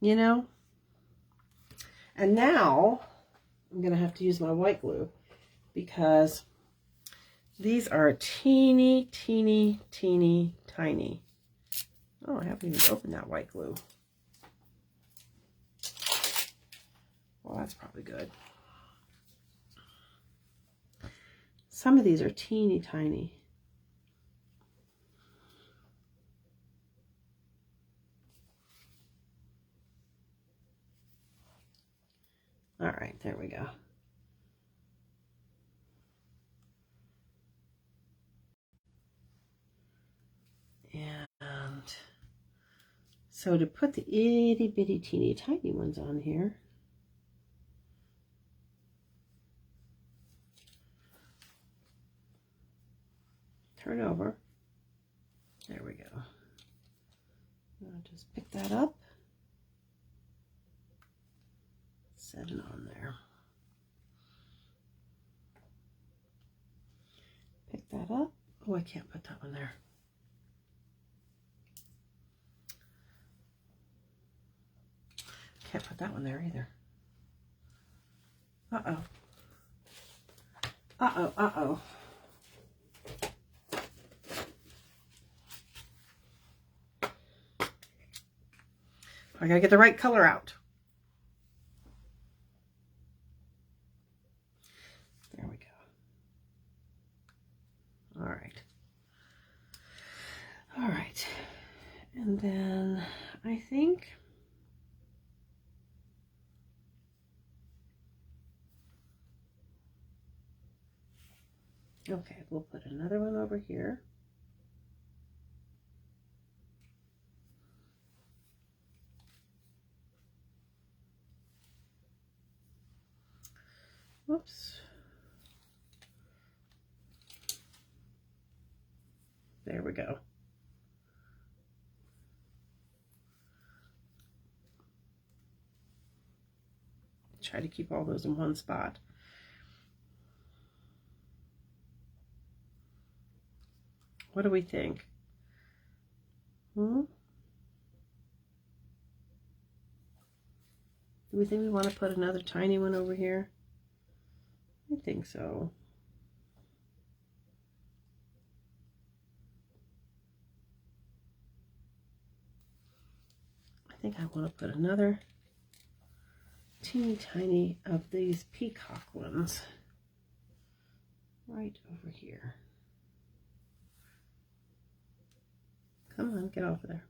S1: you know? And now I'm going to have to use my white glue because these are teeny, teeny, teeny, tiny. Oh, I haven't even opened that white glue. Well, that's probably good. Some of these are teeny tiny. All right, there we go. And so to put the itty bitty teeny tiny ones on here, turn over. There we go. I'll just pick that up, set it on there. Pick that up. Oh, I can't put that one there. Can't put that one there either. Uh-oh. Uh-oh, uh-oh. I gotta get the right color out. There we go. All right. All right. And then I think okay, we'll put another one over here. Whoops. There we go. Try to keep all those in one spot. What do we think? Do we think we want to put another tiny one over here? I think so. I think I want to put another teeny tiny of these peacock ones right over here. Come on, get off of there.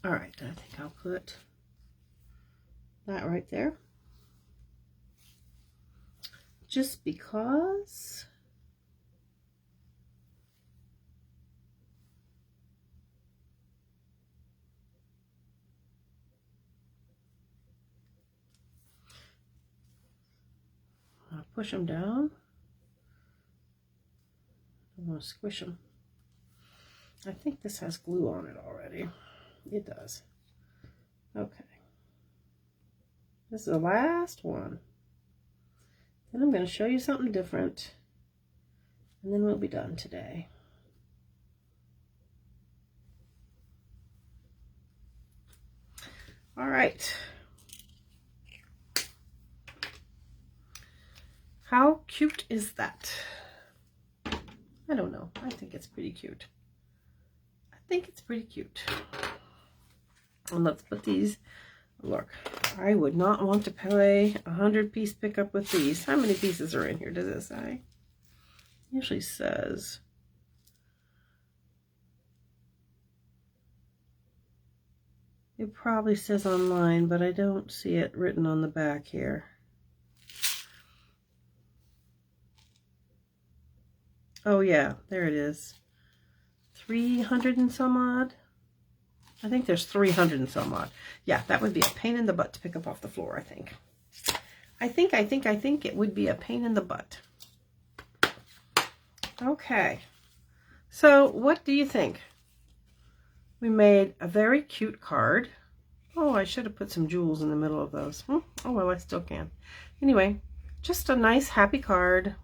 S1: All right, I think I'll put that right there. Just because I'll push them down. I'm going to squish them. I think this has glue on it already. It does. Okay. This is the last one. Then I'm going to show you something different. And then we'll be done today. All right. How cute is that? I don't know. I think it's pretty cute. I think it's pretty cute. And let's put these. Look, I would not want to pay a 100-piece pickup with these. How many pieces are in here? Does it say? It usually says. It probably says online, but I don't see it written on the back here. Oh yeah, there it is. 300 and some odd. I think there's 300 and some odd. Yeah, that would be a pain in the butt to pick up off the floor, I think. I think it would be a pain in the butt. Okay. So, what do you think? We made a very cute card. Oh, I should have put some jewels in the middle of those. Oh, well, I still can. Anyway, just a nice, happy card.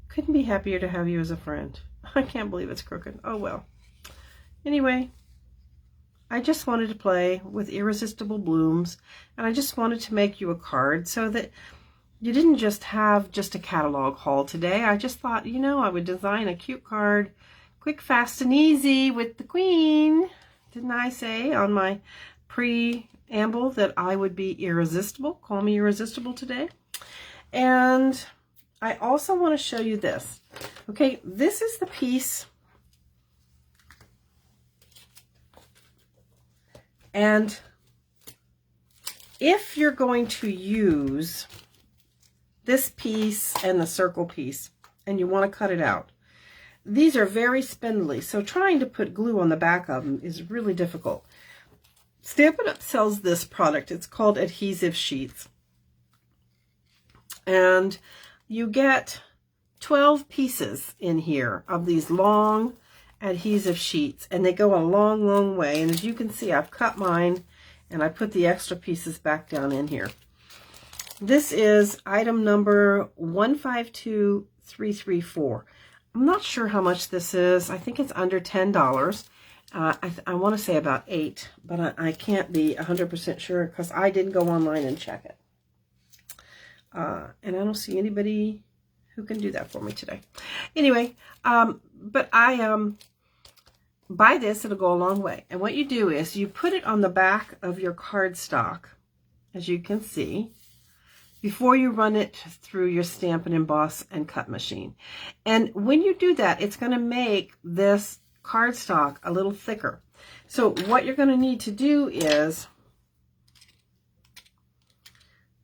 S1: Couldn't be happier to have you as a friend. I can't believe it's crooked. Oh, well. Anyway, I just wanted to play with Irresistible Blooms, and I just wanted to make you a card so that you didn't just have just a catalog haul today. I just thought, you know, I would design a cute card, quick, fast, and easy with the Queen. Didn't I say on my preamble that I would be irresistible? Call me irresistible today. And I also want to show you this. Okay, this is the piece. And if you're going to use this piece and the circle piece, and you want to cut it out, these are very spindly, so trying to put glue on the back of them is really difficult. Stampin' UP sells this product. It's called adhesive sheets. And you get 12 pieces in here of these long adhesive sheets, and they go a long, long way. And as you can see, I've cut mine and I put the extra pieces back down in here. This is item number 152334. I'm not sure how much this is. I think it's under $10. I want to say about $8, but I can't be 100% sure because I didn't go online and check it. And I don't see anybody who can do that for me today. Anyway, but I buy this, it'll go a long way. And what you do is you put it on the back of your cardstock, as you can see, before you run it through your Stamp and Emboss and Cut machine. And when you do that, it's going to make this cardstock a little thicker. So what you're going to need to do is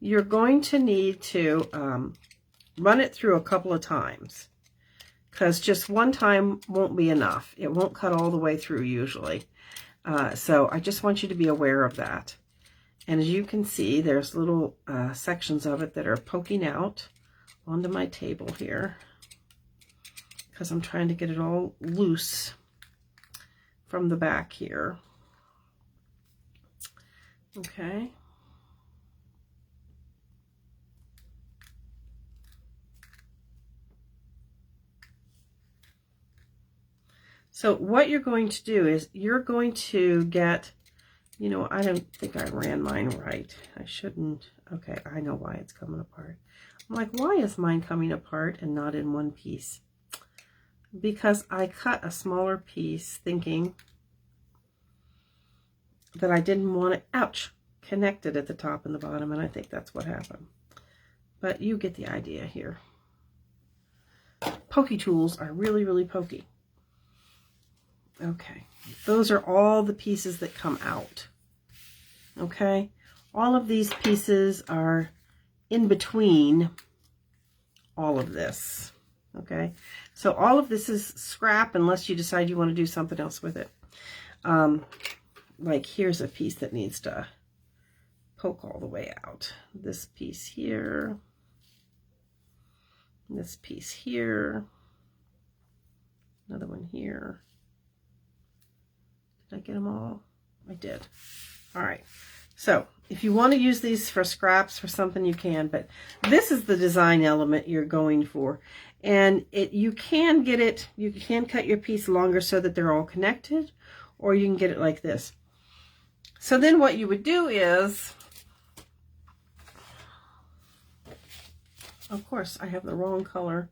S1: you're going to need to run it through a couple of times, because just one time won't be enough. It won't cut all the way through usually. So I just want you to be aware of that. And as you can see, there's little sections of it that are poking out onto my table here, because I'm trying to get it all loose from the back here. Okay. So what you're going to do is you're going to get You know, I don't think I ran mine right. I shouldn't. Okay, I know why it's coming apart. I'm like, why is mine coming apart and not in one piece? Because I cut a smaller piece thinking that I didn't want it, ouch, connected at the top and the bottom, and I think that's what happened. But you get the idea here. Pokey tools are really, really pokey. Okay, those are all the pieces that come out. Okay, all of these pieces are in between all of this. Okay, so all of this is scrap unless you decide you want to do something else with it. Like here's a piece that needs to poke all the way out. This piece here. This piece here. Another one here. Did I get them all? I did. All right. So if you want to use these for scraps for something, you can, but this is the design element you're going for. And you can get it, you can cut your piece longer so that they're all connected, or you can get it like this. So then what you would do is, of course, I have the wrong color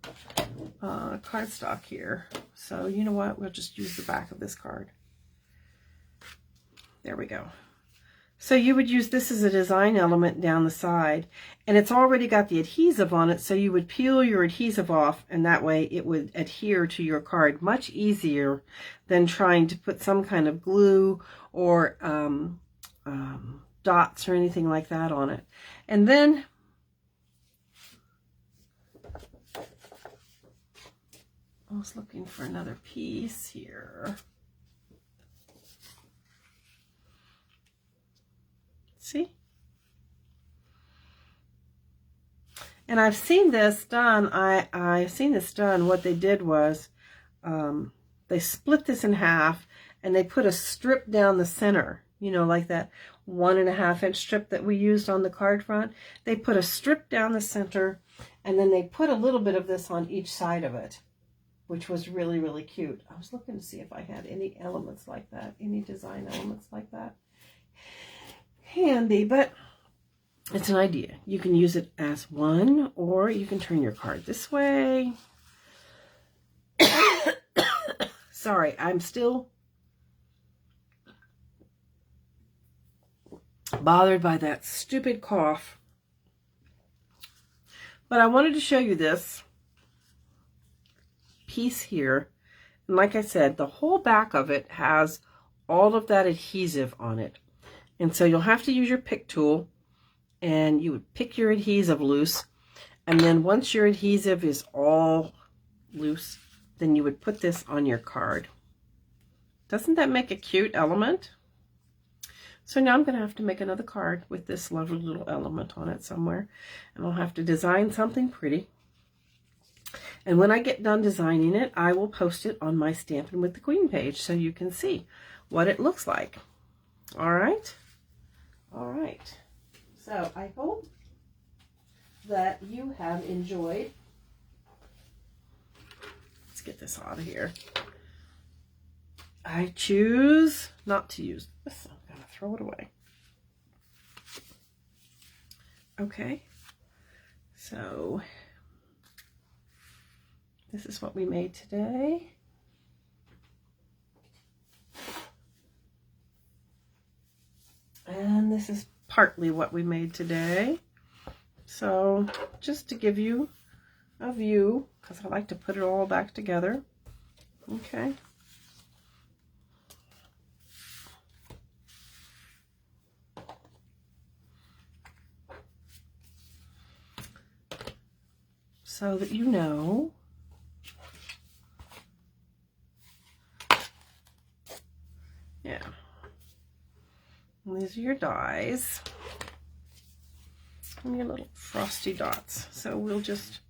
S1: cardstock here. So you know what? We'll just use the back of this card. There we go. So you would use this as a design element down the side, and it's already got the adhesive on it, so you would peel your adhesive off, and that way it would adhere to your card much easier than trying to put some kind of glue or dots or anything like that on it. And then I was looking for another piece here. See? And I've seen this done. I've seen this done. What they did was they split this in half and they put a strip down the center, you know, like that 1.5 inch strip that we used on the card front. They put a strip down the center and then they put a little bit of this on each side of it, which was really, really cute. I was looking to see if I had any elements like that, any design elements like that. Handy, but it's an idea. You can use it as one, or you can turn your card this way. Sorry, I'm still bothered by that stupid cough. But I wanted to show you this piece here. And like I said, the whole back of it has all of that adhesive on it. And so you'll have to use your pick tool, and you would pick your adhesive loose. And then once your adhesive is all loose, then you would put this on your card. Doesn't that make a cute element? So now I'm going to have to make another card with this lovely little element on it somewhere. And I'll have to design something pretty. And when I get done designing it, I will post it on my Stampin' with the Queen page so you can see what it looks like. All right? All right. So I hope that you have enjoyed. Let's get this out of here. I choose not to use this. I'm going to throw it away. Okay. So this is what we made today. And this is partly what we made today. So just to give you a view, because I like to put it all back together. Okay. So that you know. Yeah. And these are your dies. And your little frosty dots. So we'll just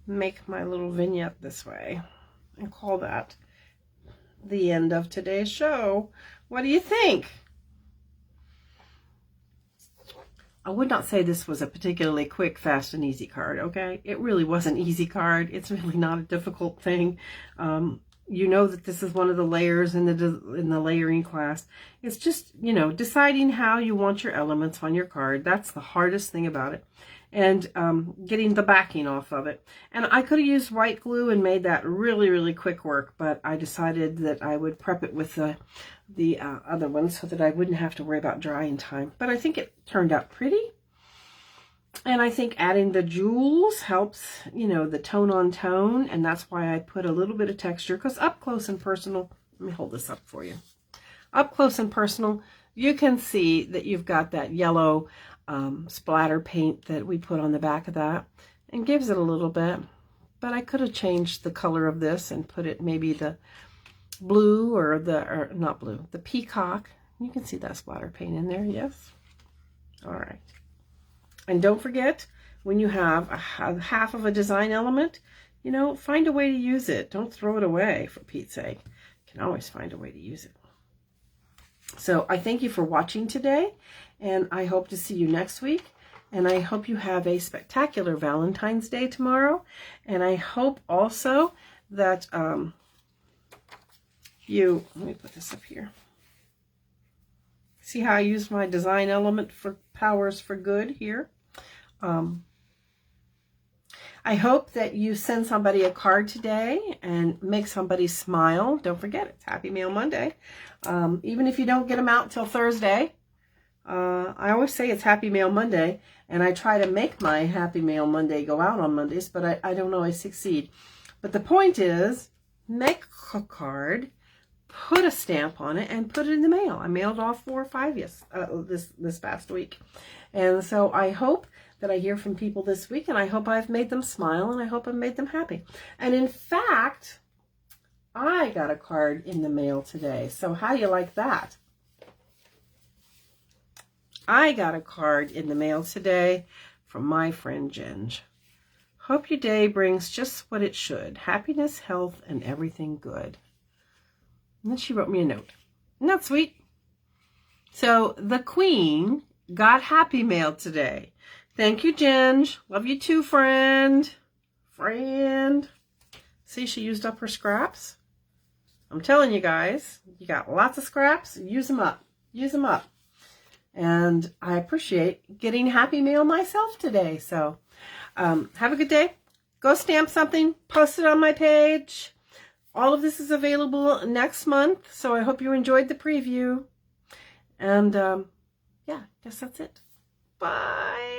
S1: make my little vignette this way and call that the end of today's show. What do you think? I would not say this was a particularly quick, fast, and easy card, okay? It really was an easy card. It's really not a difficult thing. you know that this is one of the layers in the layering class. It's just, you know, deciding how you want your elements on your card. That's the hardest thing about it. And getting the backing off of it. And I could have used white glue and made that really, really quick work, but I decided that I would prep it with the other one so that I wouldn't have to worry about drying time. But I think it turned out pretty. And I think adding the jewels helps, you know, the tone on tone. And that's why I put a little bit of texture, because up close and personal, let me hold this up for you. Up close and personal, you can see that you've got that yellow splatter paint that we put on the back of that, and gives it a little bit. But I could have changed the color of this and put it maybe the blue or not blue, the peacock. You can see that splatter paint in there, yes? All right. And don't forget, when you have a half of a design element, you know, find a way to use it. Don't throw it away, for Pete's sake. You can always find a way to use it. So I thank you for watching today, and I hope to see you next week. And I hope you have a spectacular Valentine's Day tomorrow. And I hope also that let me put this up here. See how I use my design element for powers for good here? I hope that you send somebody a card today and make somebody smile. Don't forget, it's Happy Mail Monday. Even if you don't get them out till Thursday, I always say it's Happy Mail Monday, and I try to make my Happy Mail Monday go out on Mondays, but I don't always succeed. But the point is, make a card, put a stamp on it, and put it in the mail. I mailed off 4 or 5 this past week. And so I hope that I hear from people this week, and I hope I've made them smile, and I hope I've made them happy. And in fact, I got a card in the mail today. So how do you like that? I got a card in the mail today from my friend Ginge. Hope your day brings just what it should. Happiness, health, and everything good. And then she wrote me a note. Isn't that sweet? So the Queen got Happy Mail today. Thank you, Ginge. Love you too, friend. See, she used up her scraps. I'm telling you guys, you got lots of scraps. Use them up. Use them up. And I appreciate getting Happy Mail myself today. So have a good day. Go stamp something. Post it on my page. All of this is available next month. So I hope you enjoyed the preview. And yeah, I guess that's it. Bye.